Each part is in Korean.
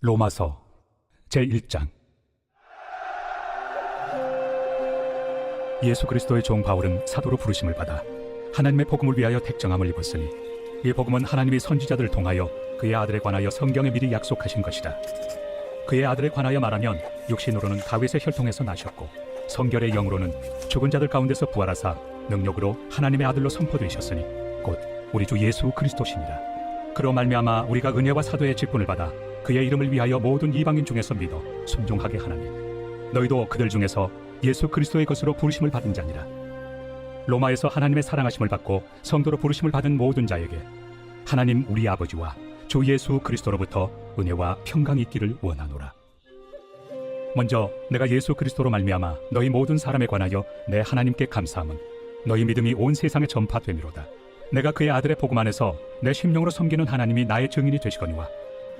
로마서 제1장. 예수 그리스도의 종 바울은 사도로 부르심을 받아 하나님의 복음을 위하여 택정함을 입었으니 이 복음은 하나님이 선지자들을 통하여 그의 아들에 관하여 성경에 미리 약속하신 것이라. 그의 아들에 관하여 말하면 육신으로는 다윗의 혈통에서 나셨고 성결의 영으로는 죽은 자들 가운데서 부활하사 능력으로 하나님의 아들로 선포되셨으니 곧 우리 주 예수 그리스도시니라. 그로 말미암아 우리가 은혜와 사도의 직분을 받아 그의 이름을 위하여 모든 이방인 중에서 믿어 순종하게 하나니 너희도 그들 중에서 예수 그리스도의 것으로 부르심을 받은 자니라. 로마에서 하나님의 사랑하심을 받고 성도로 부르심을 받은 모든 자에게 하나님 우리 아버지와 주 예수 그리스도로부터 은혜와 평강이 있기를 원하노라. 먼저 내가 예수 그리스도로 말미암아 너희 모든 사람에 관하여 내 하나님께 감사함은 너희 믿음이 온 세상에 전파됨이로다. 내가 그의 아들의 복음 안에서 내 심령으로 섬기는 하나님이 나의 증인이 되시거니와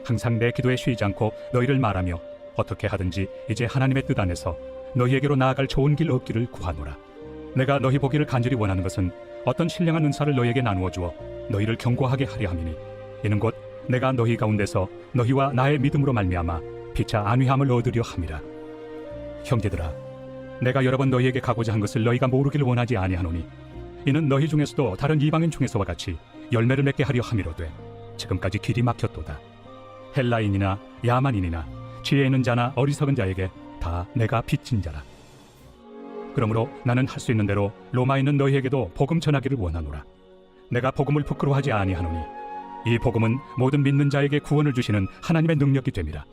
항상 내 기도에 쉬지 않고 너희를 말하며 어떻게 하든지 이제 하나님의 뜻 안에서 너희에게로 나아갈 좋은 길 얻기를 구하노라. 내가 너희 보기를 간절히 원하는 것은 어떤 신령한 은사를 너희에게 나누어 주어 너희를 견고하게 하려 함이니 이는 곧 내가 너희 가운데서 너희와 나의 믿음으로 말미암아 피차 안위함을 얻으려 함이라. 형제들아, 내가 여러 번 너희에게 가고자 한 것을 너희가 모르기를 원하지 아니하노니 이는 너희 중에서도 다른 이방인 중에서와 같이 열매를 맺게 하려 함이로되 지금까지 길이 막혔도다. 헬라인이나 야만인이나 지혜 있는 자나 어리석은 자에게 다 내가 빚진 자라. 그러므로 나는 할 수 있는 대로 로마에 있는 너희에게도 복음 전하기를 원하노라. 내가 복음을 부끄러워하지 아니하노니 이 복음은 모든 믿는 자에게 구원을 주시는 하나님의 능력이 됨이라.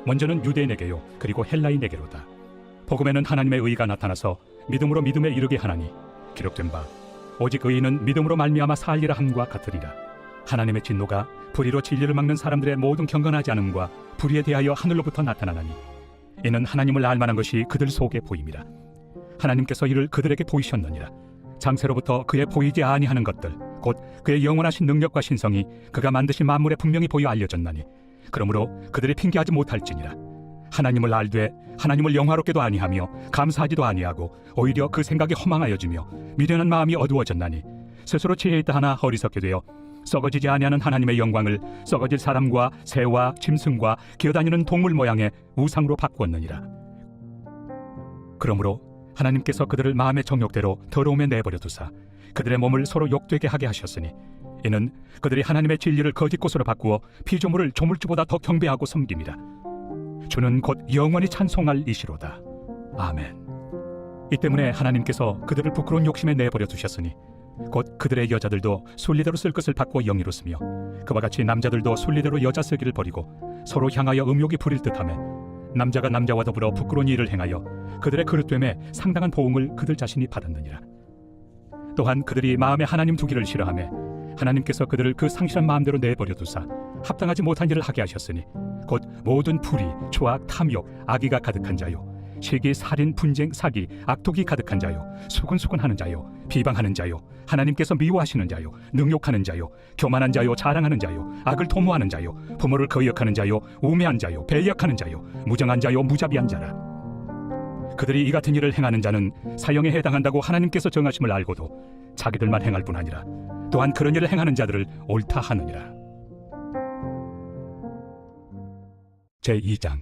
먼저는 유대인에게요 그리고 헬라인에게로다. 복음에는 하나님의 의가 나타나서 믿음으로 믿음에 이르게 하나니 기록된 바 오직 의인은 믿음으로 말미암아 살리라 함과 같으리라. 하나님의 진노가 불의로 진리를 막는 사람들의 모든 경건하지 않음과 불의에 대하여 하늘로부터 나타나나니 이는 하나님을 알만한 것이 그들 속에 보임이라. 하나님께서 이를 그들에게 보이셨느니라. 장세로부터 그의 보이지 아니하는 것들 곧 그의 영원하신 능력과 신성이 그가 만드신 만물에 분명히 보여 알려졌나니 그러므로 그들이 핑계하지 못할지니라. 하나님을 알되 하나님을 영화롭게도 아니하며 감사하지도 아니하고 오히려 그 생각이 허망하여지며 미련한 마음이 어두워졌나니 스스로 지혜 있다 하나 어리석게 되어 썩어지지 아니하는 하나님의 영광을 썩어질 사람과 새와 짐승과 기어다니는 동물 모양의 우상으로 바꾸었느니라. 그러므로 하나님께서 그들을 마음의 정욕대로 더러움에 내버려 두사 그들의 몸을 서로 욕되게 하게 하셨으니 이는 그들이 하나님의 진리를 거짓 것으로 바꾸어 피조물을 조물주보다 더 경배하고 섬김이라. 주는 곧 영원히 찬송할 이시로다. 아멘. 이 때문에 하나님께서 그들을 부끄러운 욕심에 내버려 두셨으니 곧 그들의 여자들도 순리대로 쓸 것을 바꾸어 영리로 쓰며 그와 같이 남자들도 순리대로 여자 쓰기를 버리고 서로 향하여 음욕이 부릴 듯하며 남자가 남자와 더불어 부끄러운 일을 행하여 그들의 그릇됨에 상당한 보응을 그들 자신이 받았느니라. 또한 그들이 마음에 하나님 두기를 싫어하며 하나님께서 그들을 그 상실한 마음대로 내버려 두사 합당하지 못한 일을 하게 하셨으니 곧 모든 불의, 초악, 탐욕, 악의가 가득한 자요 시기, 살인, 분쟁, 사기, 악독이 가득한 자요 수근수근하는 자요 비방하는 자요 하나님께서 미워하시는 자요 능욕하는 자요 교만한 자요 자랑하는 자요 악을 도모하는 자요 부모를 거역하는 자요 우매한 자요 배역하는 자요 무정한 자요 무자비한 자라. 그들이 이 같은 일을 행하는 자는 사형에 해당한다고 하나님께서 정하심을 알고도 자기들만 행할 뿐 아니라 또한 그런 일을 행하는 자들을 옳다 하느니라. 제2장.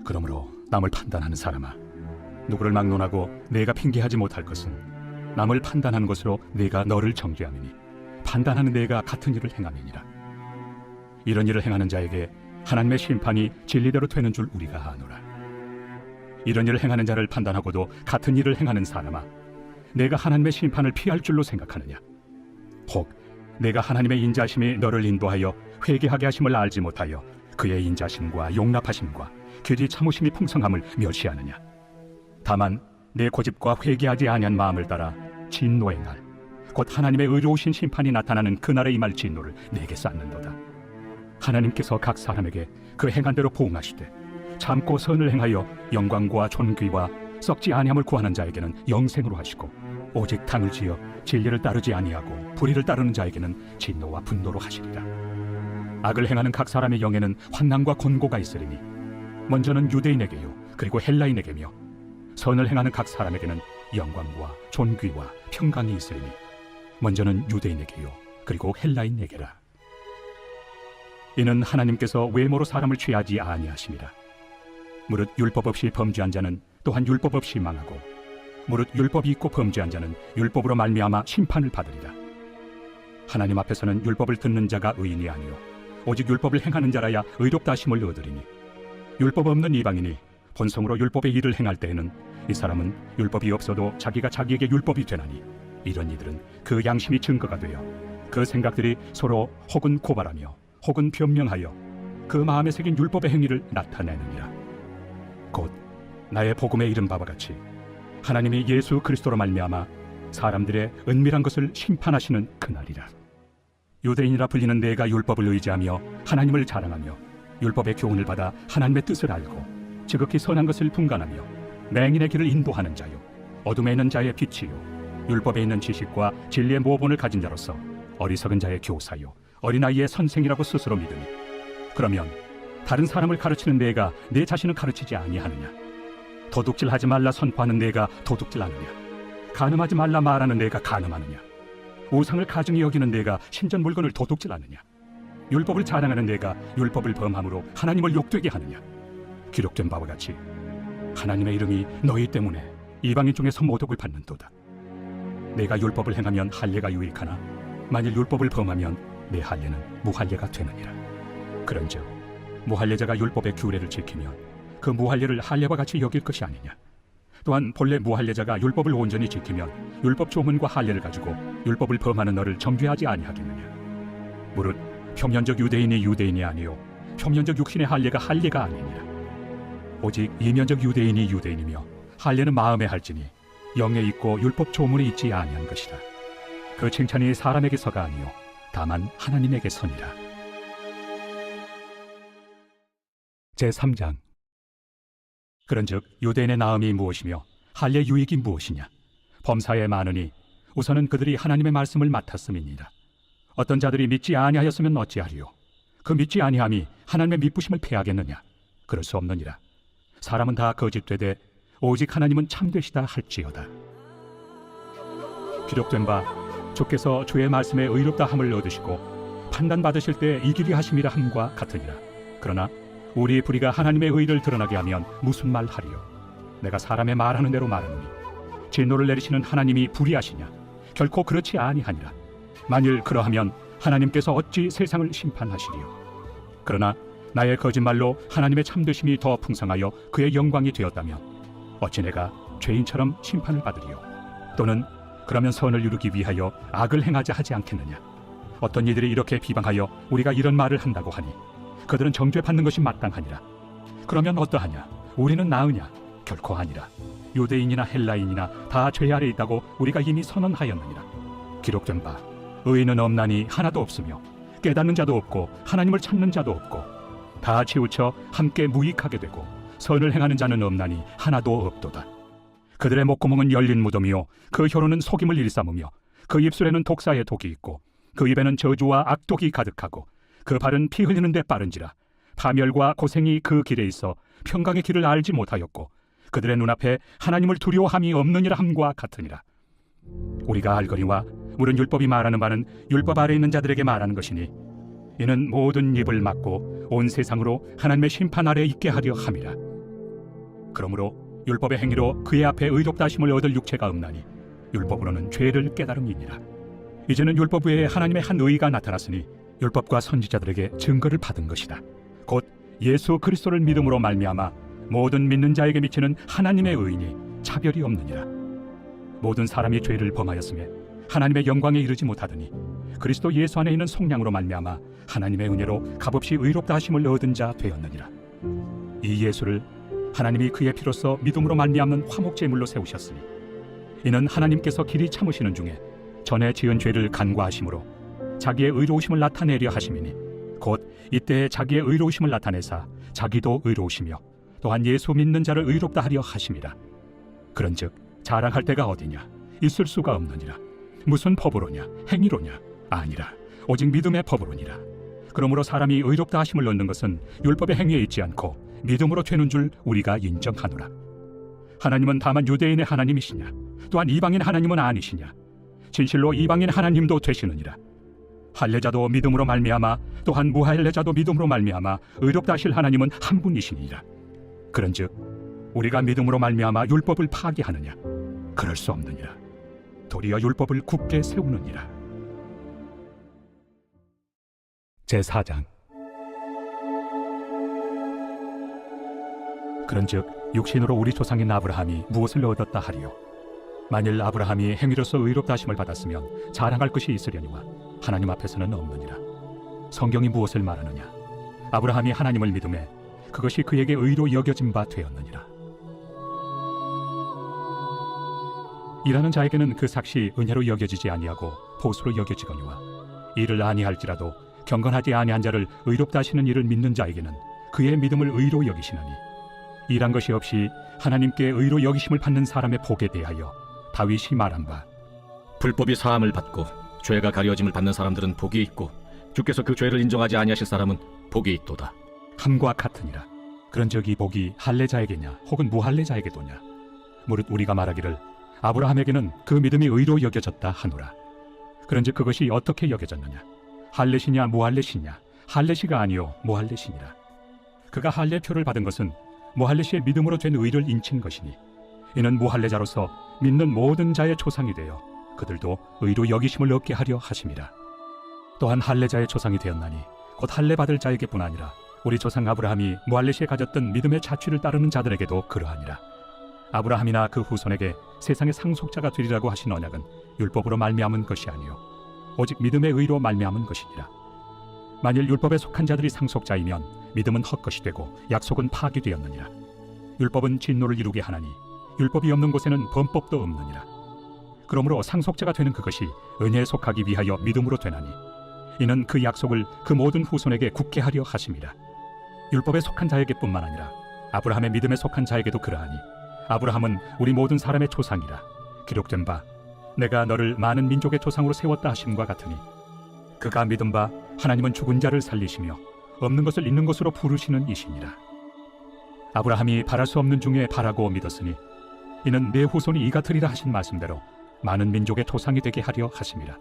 그러므로 남을 판단하는 사람아, 누구를 막론하고 내가 핑계하지 못할 것은 남을 판단하는 것으로 내가 너를 정죄함이니 판단하는 내가 같은 일을 행함이니라. 이런 일을 행하는 자에게 하나님의 심판이 진리대로 되는 줄 우리가 아노라. 이런 일을 행하는 자를 판단하고도 같은 일을 행하는 사람아, 내가 하나님의 심판을 피할 줄로 생각하느냐? 혹 내가 하나님의 인자심이 너를 인도하여 회개하게 하심을 알지 못하여 그의 인자심과 용납하심과 길이 참으심이 풍성함을 멸시하느냐? 다만 내 고집과 회개하지 아니한 마음을 따라 진노의 날, 곧 하나님의 의로우신 심판이 나타나는 그날에 임할 진노를 내게 쌓는도다. 하나님께서 각 사람에게 그 행한 대로 보응하시되 참고 선을 행하여 영광과 존귀와 썩지 아니함을 구하는 자에게는 영생으로 하시고 오직 당을 지어 진리를 따르지 아니하고 불의를 따르는 자에게는 진노와 분노로 하시리라. 악을 행하는 각 사람의 영에는 환난과 곤고가 있으리니 먼저는 유대인에게요 그리고 헬라인에게며 선을 행하는 각 사람에게는 영광과 존귀와 평강이 있으리니 먼저는 유대인에게요 그리고 헬라인에게라. 이는 하나님께서 외모로 사람을 취하지 아니하심이라. 무릇 율법 없이 범죄한 자는 또한 율법 없이 망하고, 무릇 율법이 있고 범죄한 자는 율법으로 말미암아 심판을 받으리라. 하나님 앞에서는 율법을 듣는 자가 의인이 아니요 오직 율법을 행하는 자라야 의롭다 하심을 얻으리니, 율법 없는 이방인이 본성으로 율법의 일을 행할 때에는 이 사람은 율법이 없어도 자기가 자기에게 율법이 되나니, 이런 이들은 그 양심이 증거가 되어 그 생각들이 서로 혹은 고발하며 혹은 변명하여 그 마음에 새긴 율법의 행위를 나타내느니라. 곧 나의 복음에 이른 바와 같이 하나님이 예수 그리스도로 말미암아 사람들의 은밀한 것을 심판하시는 그날이라. 유대인이라 불리는 내가 율법을 의지하며 하나님을 자랑하며 율법의 교훈을 받아 하나님의 뜻을 알고 지극히 선한 것을 분간하며 맹인의 길을 인도하는 자요 어둠에 있는 자의 빛이요 율법에 있는 지식과 진리의 모본을 가진 자로서 어리석은 자의 교사요 어린아이의 선생이라고 스스로 믿으니, 그러면 다른 사람을 가르치는 내가 내 자신을 가르치지 아니하느냐? 도둑질하지 말라 선포하는 내가 도둑질하느냐? 간음하지 말라 말하는 내가 간음하느냐? 우상을 가증히 여기는 내가 신전 물건을 도둑질하느냐? 율법을 자랑하는 내가 율법을 범함으로 하나님을 욕되게 하느냐? 기록된 바와 같이 하나님의 이름이 너희 때문에 이방인 중에서 모독을 받는도다. 내가 율법을 행하면 할례가 유익하나 만일 율법을 범하면 내 할례는 무할례가 되느니라. 그런즉 무할례자가 율법의 규례를 지키면 그 무할례를 할례와 같이 여길 것이 아니냐? 또한 본래 무할례자가 율법을 온전히 지키면 율법 조문과 할례를 가지고 율법을 범하는 너를 정죄하지 아니하겠느냐? 무릇 표면적 유대인이 유대인이 아니요 표면적 육신의 할례가 할례가 아니니라. 오직 이면적 유대인이 유대인이며 할례는 마음에 할지니 영에 있고 율법 조문에 있지 아니한 것이라. 그 칭찬이 사람에게서가 아니요 다만 하나님에게서니라. 제3장. 그런즉 유대인의 나음이 무엇이며 할례 유익이 무엇이냐? 범사에 많으니 우선은 그들이 하나님의 말씀을 맡았음이니라. 어떤 자들이 믿지 아니하였으면 어찌하리요? 그 믿지 아니함이 하나님의 믿부심을 패하겠느냐? 그럴 수 없느니라. 사람은 다 거짓되되 오직 하나님은 참되시다 할지어다. 기록된 바 주께서 주의 말씀에 의롭다 함을 얻으시고 판단받으실 때 이기리 하심이라 함과 같으니라. 그러나 우리 불의가 하나님의 의를 드러나게 하면 무슨 말 하리요? 내가 사람의 말하는 대로 말하노니 진노를 내리시는 하나님이 불의하시냐? 결코 그렇지 아니하니라. 만일 그러하면 하나님께서 어찌 세상을 심판하시리요? 그러나 나의 거짓말로 하나님의 참되심이 더 풍성하여 그의 영광이 되었다면 어찌 내가 죄인처럼 심판을 받으리요? 또는 그러면 선을 이루기 위하여 악을 행하자 하지 않겠느냐? 어떤 이들이 이렇게 비방하여 우리가 이런 말을 한다고 하니 그들은 정죄받는 것이 마땅하니라. 그러면 어떠하냐? 우리는 나으냐? 결코 아니라. 유대인이나 헬라인이나 다 죄 아래 있다고 우리가 이미 선언하였느니라. 기록된 바 의인은 없나니 하나도 없으며 깨닫는 자도 없고 하나님을 찾는 자도 없고 다 치우쳐 함께 무익하게 되고 선을 행하는 자는 없나니 하나도 없도다. 그들의 목구멍은 열린 무덤이요 그 혀로는 속임을 일삼으며 그 입술에는 독사의 독이 있고 그 입에는 저주와 악독이 가득하고 그 발은 피 흘리는 데 빠른지라. 파멸과 고생이 그 길에 있어 평강의 길을 알지 못하였고 그들의 눈앞에 하나님을 두려워함이 없느니라 함과 같으니라. 우리가 알거니와 물은 율법이 말하는 바는 율법 아래 있는 자들에게 말하는 것이니 이는 모든 입을 막고 온 세상으로 하나님의 심판 아래 있게 하려 함이라. 그러므로 율법의 행위로 그의 앞에 의롭다 하심을 얻을 육체가 없나니 율법으로는 죄를 깨달음이니라. 이제는 율법 외에 하나님의 한 의가 나타났으니 율법과 선지자들에게 증거를 받은 것이다. 곧 예수 그리스도를 믿음으로 말미암아 모든 믿는 자에게 미치는 하나님의 의인이 차별이 없느니라. 모든 사람이 죄를 범하였음에 하나님의 영광에 이르지 못하더니 그리스도 예수 안에 있는 속량으로 말미암아 하나님의 은혜로 값없이 의롭다 하심을 얻은 자 되었느니라. 이 예수를 하나님이 그의 피로써 믿음으로 말미암는 화목제물로 세우셨으니 이는 하나님께서 길이 참으시는 중에 전에 지은 죄를 간과하심으로 자기의 의로우심을 나타내려 하심이니 곧 이때 자기의 의로우심을 나타내사 자기도 의로우시며 또한 예수 믿는 자를 의롭다 하려 하심이라. 그런즉 자랑할 데가 어디냐? 있을 수가 없느니라. 무슨 법으로냐? 행위로냐? 아니라 오직 믿음의 법으로니라. 그러므로 사람이 의롭다 하심을 얻는 것은 율법의 행위에 있지 않고 믿음으로 되는 줄 우리가 인정하노라. 하나님은 다만 유대인의 하나님이시냐? 또한 이방인 하나님은 아니시냐? 진실로 이방인 하나님도 되시느니라. 할례자도 믿음으로 말미암아 또한 무할례자도 믿음으로 말미암아 의롭다 하실 하나님은 한 분이시니라. 그런즉 우리가 믿음으로 말미암아 율법을 파기하느냐? 그럴 수 없느니라. 도리어 율법을 굳게 세우느니라. 제4장. 그런즉 육신으로 우리 조상인 아브라함이 무엇을 얻었다 하리요? 만일 아브라함이 행위로서 의롭다 하심을 받았으면 자랑할 것이 있으려니와 하나님 앞에서는 없느니라. 성경이 무엇을 말하느냐? 아브라함이 하나님을 믿음에 그것이 그에게 의로 여겨진 바 되었느니라. 일하는 자에게는 그 삭시 은혜로 여겨지지 아니하고 보수로 여겨지거니와 이를 아니할지라도 경건하지 아니한 자를 의롭다 하시는 이를 믿는 자에게는 그의 믿음을 의로 여기시나니, 일한 것이 없이 하나님께 의로 여기심을 받는 사람의 복에 대하여 다윗이 말한 바, 불법이 사함을 받고 죄가 가려짐을 받는 사람들은 복이 있고 주께서 그 죄를 인정하지 아니하실 사람은 복이 있도다. 함과 같으니라. 그런즉 이 복이 할례자에게냐 혹은 무할례자에게도냐? 무릇 우리가 말하기를 아브라함에게는 그 믿음이 의로 여겨졌다 하노라. 그런즉 그것이 어떻게 여겨졌느냐? 할례시냐 무할례시냐? 할례시가 아니요 무할례시니라. 그가 할례표를 받은 것은 무할례시의 믿음으로 된 의를 인친 것이니, 이는 무할례자로서 믿는 모든 자의 조상이 되어 그들도 의로 여기심을 얻게 하려 하심이라. 또한 할례자의 조상이 되었나니 곧 할례 받을 자에게뿐 아니라 우리 조상 아브라함이 무할례시에 가졌던 믿음의 자취를 따르는 자들에게도 그러하니라. 아브라함이나 그 후손에게 세상의 상속자가 되리라고 하신 언약은 율법으로 말미암은 것이 아니요 오직 믿음의 의로 말미암은 것이니라. 만일 율법에 속한 자들이 상속자이면 믿음은 헛것이 되고 약속은 파기되었느니라. 율법은 진노를 이루게 하나니 율법이 없는 곳에는 범법도 없느니라. 그러므로 상속자가 되는 그것이 은혜에 속하기 위하여 믿음으로 되나니, 이는 그 약속을 그 모든 후손에게 굳게 하려 하심이라. 율법에 속한 자에게뿐만 아니라 아브라함의 믿음에 속한 자에게도 그러하니, 아브라함은 우리 모든 사람의 조상이라 기록된 바 내가 너를 많은 민족의 조상으로 세웠다 하심과 같으니, 그가 믿은 바 하나님은 죽은 자를 살리시며 없는 것을 있는 것으로 부르시는 이시니라. 아브라함이 바랄 수 없는 중에 바라고 믿었으니 이는 내 후손이 이 같으리라 하신 말씀대로 많은 민족의 조상이 되게 하려 하심이라.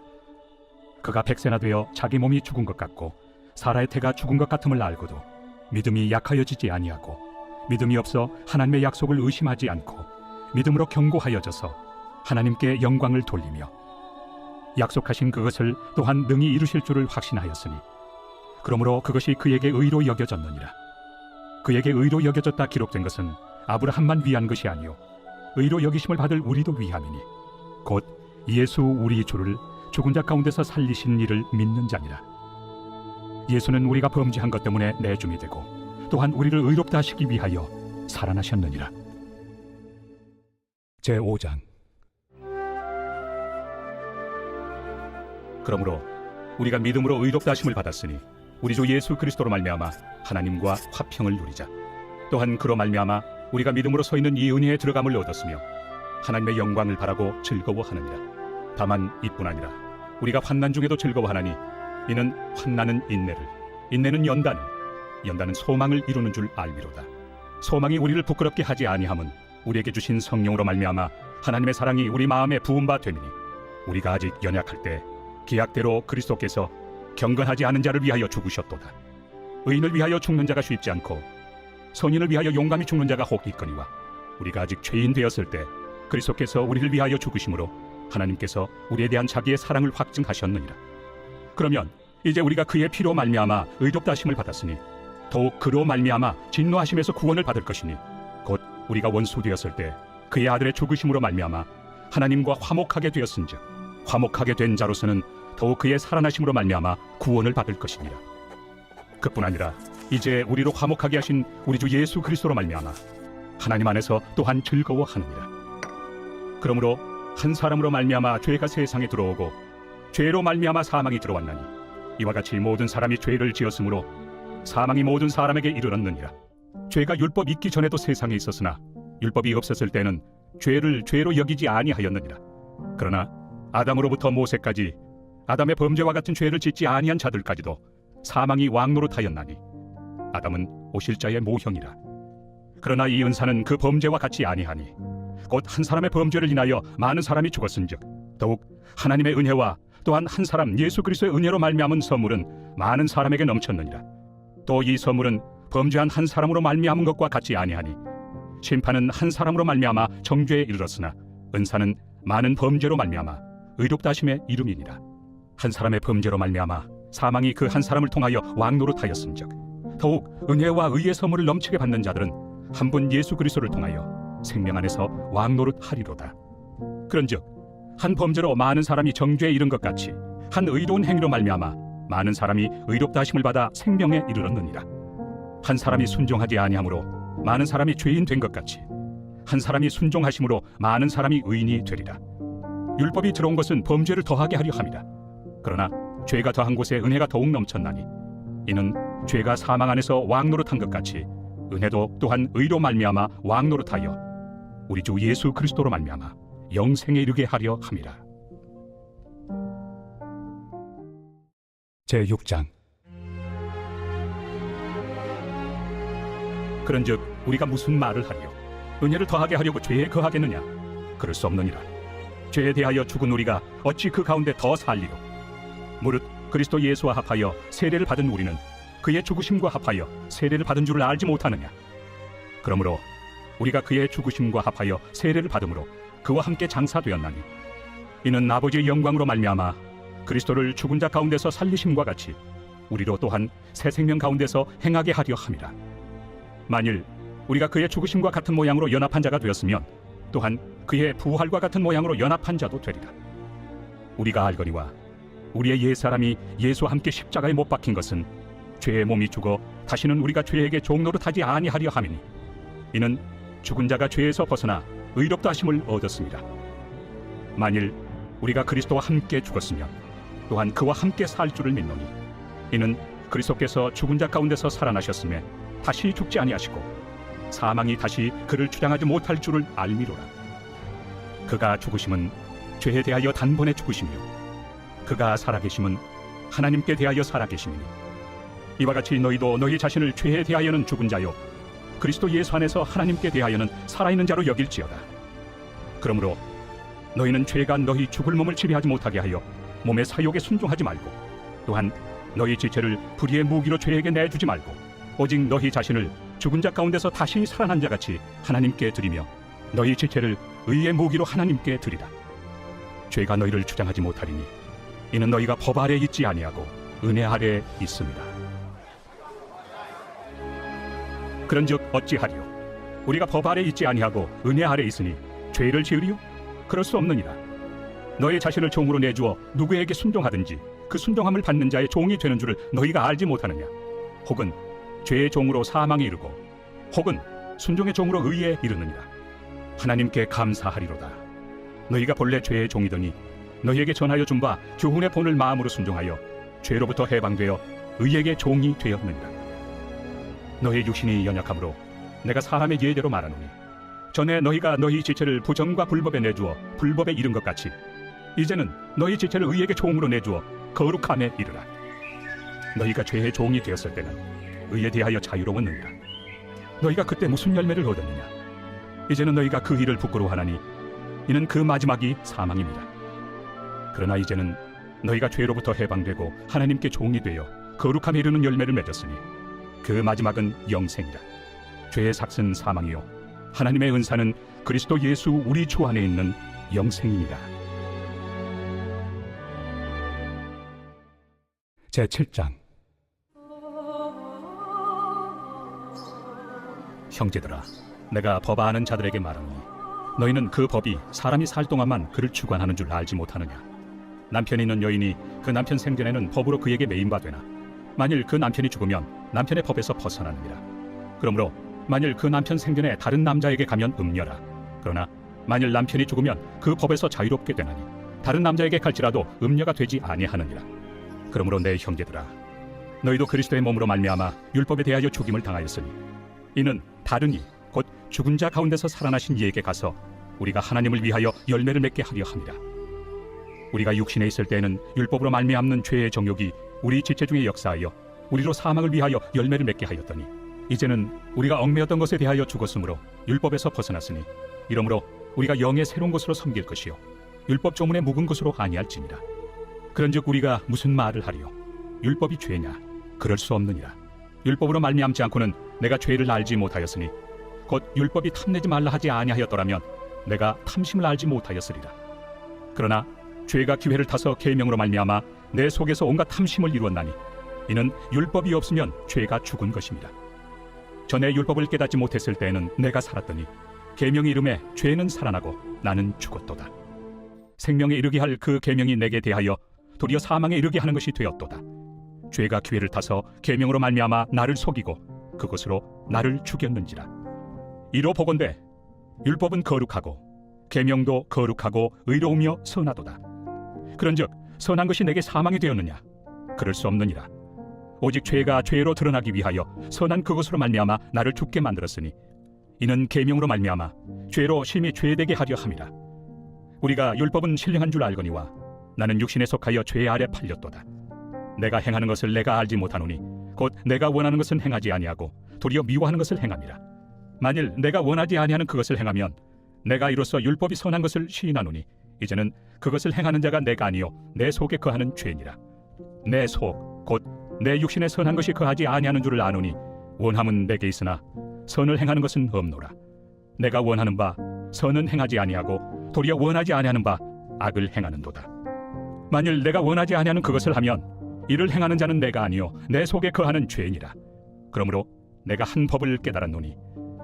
그가 백세나 되어 자기 몸이 죽은 것 같고 사라의 태가 죽은 것 같음을 알고도 믿음이 약하여지지 아니하고 믿음이 없어 하나님의 약속을 의심하지 않고 믿음으로 견고하여져서 하나님께 영광을 돌리며 약속하신 그것을 또한 능히 이루실 줄을 확신하였으니, 그러므로 그것이 그에게 의로 여겨졌느니라. 그에게 의로 여겨졌다 기록된 것은 아브라함만 위한 것이 아니요 의로 여기심을 받을 우리도 위함이니, 곧 예수 우리 주를 죽은 자 가운데서 살리신 이를 믿는 자니라. 예수는 우리가 범죄한 것 때문에 내줌이 되고 또한 우리를 의롭다 하시기 위하여 살아나셨느니라. 제5장. 그러므로 우리가 믿음으로 의롭다 하심을 받았으니 우리 주 예수 그리스도로 말미암아 하나님과 화평을 누리자. 또한 그로 말미암아 우리가 믿음으로 서 있는 이 은혜에 들어감을 얻었으며 하나님의 영광을 바라고 즐거워하느니라. 다만 이뿐 아니라 우리가 환난 중에도 즐거워하나니, 이는 환난은 인내를, 인내는 연단을, 연단은 소망을 이루는 줄 알미로다. 소망이 우리를 부끄럽게 하지 아니함은 우리에게 주신 성령으로 말미암아 하나님의 사랑이 우리 마음에 부은 바 됨이니, 우리가 아직 연약할 때 기약대로 그리스도께서 경건하지 않은 자를 위하여 죽으셨도다. 의인을 위하여 죽는 자가 쉽지 않고 선인을 위하여 용감히 죽는 자가 혹 있거니와, 우리가 아직 죄인 되었을 때 그리스도께서 우리를 위하여 죽으심으로 하나님께서 우리에 대한 자기의 사랑을 확증하셨느니라. 그러면 이제 우리가 그의 피로 말미암아 의롭다 하심을 받았으니 더욱 그로 말미암아 진노하심에서 구원을 받을 것이니, 곧 우리가 원수 되었을 때 그의 아들의 죽으심으로 말미암아 하나님과 화목하게 되었은즉 화목하게 된 자로서는 더욱 그의 살아나심으로 말미암아 구원을 받을 것이니라. 그뿐 아니라 이제 우리로 화목하게 하신 우리 주 예수 그리스도로 말미암아 하나님 안에서 또한 즐거워하느니라. 그러므로 한 사람으로 말미암아 죄가 세상에 들어오고 죄로 말미암아 사망이 들어왔나니, 이와 같이 모든 사람이 죄를 지었으므로 사망이 모든 사람에게 이르렀느니라. 죄가 율법 있기 전에도 세상에 있었으나 율법이 없었을 때는 죄를 죄로 여기지 아니하였느니라. 그러나 아담으로부터 모세까지 아담의 범죄와 같은 죄를 짓지 아니한 자들까지도 사망이 왕노릇하였나니, 아담은 오실 자의 모형이라. 그러나 이 은사는 그 범죄와 같이 아니하니, 곧 한 사람의 범죄를 인하여 많은 사람이 죽었은즉 더욱 하나님의 은혜와 또한 한 사람 예수 그리스도의 은혜로 말미암은 선물은 많은 사람에게 넘쳤느니라. 또 이 선물은 범죄한 한 사람으로 말미암은 것과 같지 아니하니 심판은 한 사람으로 말미암아 정죄에 이르렀으나 은사는 많은 범죄로 말미암아 의롭다 하심에 이름이니라. 한 사람의 범죄로 말미암아 사망이 그 한 사람을 통하여 왕노릇하였은즉 더욱 은혜와 의의 선물을 넘치게 받는 자들은 한 분 예수 그리스도를 통하여 생명 안에서 왕노릇하리로다. 그런즉 한 범죄로 많은 사람이 정죄에 이른 것 같이 한 의로운 행위로 말미암아 많은 사람이 의롭다 하심을 받아 생명에 이르렀느니라. 한 사람이 순종하지 아니하므로 많은 사람이 죄인 된 것 같이 한 사람이 순종하심으로 많은 사람이 의인이 되리라. 율법이 들어온 것은 범죄를 더하게 하려 함이라. 그러나 죄가 더한 곳에 은혜가 더욱 넘쳤나니 이는 죄가 사망 안에서 왕노릇한 것 같이 은혜도 또한 의로 말미암아 왕노릇하여 우리 주 예수 그리스도로 말미암아 영생에 이르게 하려 함이라. 제6장. 그런즉 우리가 무슨 말을 하리요? 은혜를 더하게 하려고 죄에 거하겠느냐? 그럴 수 없느니라. 죄에 대하여 죽은 우리가 어찌 그 가운데 더 살리요? 무릇 그리스도 예수와 합하여 세례를 받은 우리는 그의 죽으심과 합하여 세례를 받은 줄을 알지 못하느냐? 그러므로 우리가 그의 죽으심과 합하여 세례를 받음으로 그와 함께 장사되었나니 이는 아버지의 영광으로 말미암아 그리스도를 죽은 자 가운데서 살리심과 같이 우리로 또한 새 생명 가운데서 행하게 하려 함이라. 만일 우리가 그의 죽으심과 같은 모양으로 연합한 자가 되었으면 또한 그의 부활과 같은 모양으로 연합한 자도 되리라. 우리가 알거니와 우리의 옛사람이 예수와 함께 십자가에 못 박힌 것은 죄의 몸이 죽어 다시는 우리가 죄에게 종노릇하지 아니하려 함이니 이는 죽은 자가 죄에서 벗어나 의롭다 하심을 얻었습니다. 만일 우리가 그리스도와 함께 죽었으면 또한 그와 함께 살 줄을 믿노니 이는 그리스도께서 죽은 자 가운데서 살아나셨음에 다시 죽지 아니하시고 사망이 다시 그를 주장하지 못할 줄을 알미로라. 그가 죽으심은 죄에 대하여 단번에 죽으시며 그가 살아계심은 하나님께 대하여 살아계심이니 이와 같이 너희도 너희 자신을 죄에 대하여는 죽은 자요 그리스도 예수 안에서 하나님께 대하여는 살아있는 자로 여길지어다. 그러므로 너희는 죄가 너희 죽을 몸을 지배하지 못하게 하여 몸의 사욕에 순종하지 말고 또한 너희 지체를 불의의 무기로 죄에게 내주지 말고 오직 너희 자신을 죽은 자 가운데서 다시 살아난 자같이 하나님께 드리며 너희 지체를 의의 무기로 하나님께 드리라. 죄가 너희를 주장하지 못하리니 이는 너희가 법 아래 있지 아니하고 은혜 아래 있습니다. 그런즉 어찌하리요? 우리가 법 아래 있지 아니하고 은혜 아래 있으니 죄를 지으리요? 그럴 수 없느니라. 너희 자신을 종으로 내주어 누구에게 순종하든지 그 순종함을 받는 자의 종이 되는 줄을 너희가 알지 못하느냐? 혹은 죄의 종으로 사망에 이르고 혹은 순종의 종으로 의에 이르느니라. 하나님께 감사하리로다. 너희가 본래 죄의 종이더니 너희에게 전하여 준 바 교훈의 본을 마음으로 순종하여 죄로부터 해방되어 의에게 종이 되었느니라. 너희 육신이 연약함으로 내가 사람의 예대로 말하노니 전에 너희가 너희 지체를 부정과 불법에 내주어 불법에 이른 것 같이 이제는 너희 지체를 의에게 종으로 내주어 거룩함에 이르라. 너희가 죄의 종이 되었을 때는 의에 대하여 자유로웠느니라. 너희가 그때 무슨 열매를 얻었느냐? 이제는 너희가 그 일을 부끄러워하나니 이는 그 마지막이 사망입니다. 그러나 이제는 너희가 죄로부터 해방되고 하나님께 종이 되어 거룩함에 이르는 열매를 맺었으니 그 마지막은 영생이라. 죄의 삭은 사망이요 하나님의 은사는 그리스도 예수 우리 주 안에 있는 영생이니라. 제7장. 형제들아, 내가 법 아는 자들에게 말하노니 너희는 그 법이 사람이 살 동안만 그를 주관하는 줄 알지 못하느냐? 남편이 있는 여인이 그 남편 생전에는 법으로 그에게 매인바 되나 만일 그 남편이 죽으면 남편의 법에서 벗어나느니라. 그러므로 만일 그 남편 생전에 다른 남자에게 가면 음녀라. 그러나 만일 남편이 죽으면 그 법에서 자유롭게 되나니 다른 남자에게 갈지라도 음녀가 되지 아니하느니라. 그러므로 내 형제들아, 너희도 그리스도의 몸으로 말미암아 율법에 대하여 죽임을 당하였으니 이는 다른 이 곧 죽은 자 가운데서 살아나신 이에게 가서 우리가 하나님을 위하여 열매를 맺게 하려 함이라. 우리가 육신에 있을 때에는 율법으로 말미암는 죄의 정욕이 우리 지체 중에 역사하여 우리로 사망을 위하여 열매를 맺게 하였더니 이제는 우리가 얽매였던 것에 대하여 죽었으므로 율법에서 벗어났으니 이러므로 우리가 영의 새로운 것으로 섬길 것이요 율법 조문에 묵은 것으로 아니할지니라. 그런즉 우리가 무슨 말을 하리요? 율법이 죄냐? 그럴 수 없느니라. 율법으로 말미암지 않고는 내가 죄를 알지 못하였으니 곧 율법이 탐내지 말라 하지 아니하였더라면 내가 탐심을 알지 못하였으리라. 그러나 죄가 기회를 타서 계명으로 말미암아 내 속에서 온갖 탐심을 이루었나니 이는 율법이 없으면 죄가 죽은 것입니다. 전에 율법을 깨닫지 못했을 때에는 내가 살았더니 계명이 이름에 죄는 살아나고 나는 죽었도다. 생명에 이르게 할 그 계명이 내게 대하여 도리어 사망에 이르게 하는 것이 되었도다. 죄가 기회를 타서 계명으로 말미암아 나를 속이고 그것으로 나를 죽였는지라. 이로 보건대 율법은 거룩하고 계명도 거룩하고 의로우며 선하도다. 그런즉 선한 것이 내게 사망이 되었느냐? 그럴 수 없느니라. 오직 죄가 죄로 드러나기 위하여 선한 그것으로 말미암아 나를 죽게 만들었으니 이는 계명으로 말미암아 죄로 심히 죄되게 하려 함이라. 우리가 율법은 신령한 줄 알거니와 나는 육신에 속하여 죄 아래 팔렸도다. 내가 행하는 것을 내가 알지 못하노니 곧 내가 원하는 것은 행하지 아니하고 도리어 미워하는 것을 행함이라. 만일 내가 원하지 아니하는 그것을 행하면 내가 이로써 율법이 선한 것을 시인하노니 이제는 그것을 행하는 자가 내가 아니요 내 속에 거하는 죄니라. 내 속 곧 내 육신에 선한 것이 거하지 아니하는 줄을 아노니 원함은 내게 있으나 선을 행하는 것은 없노라. 내가 원하는 바 선은 행하지 아니하고 도리어 원하지 아니하는 바 악을 행하는도다. 만일 내가 원하지 아니하는 그것을 하면 이를 행하는 자는 내가 아니요 내 속에 거하는 죄니라. 그러므로 내가 한 법을 깨달았노니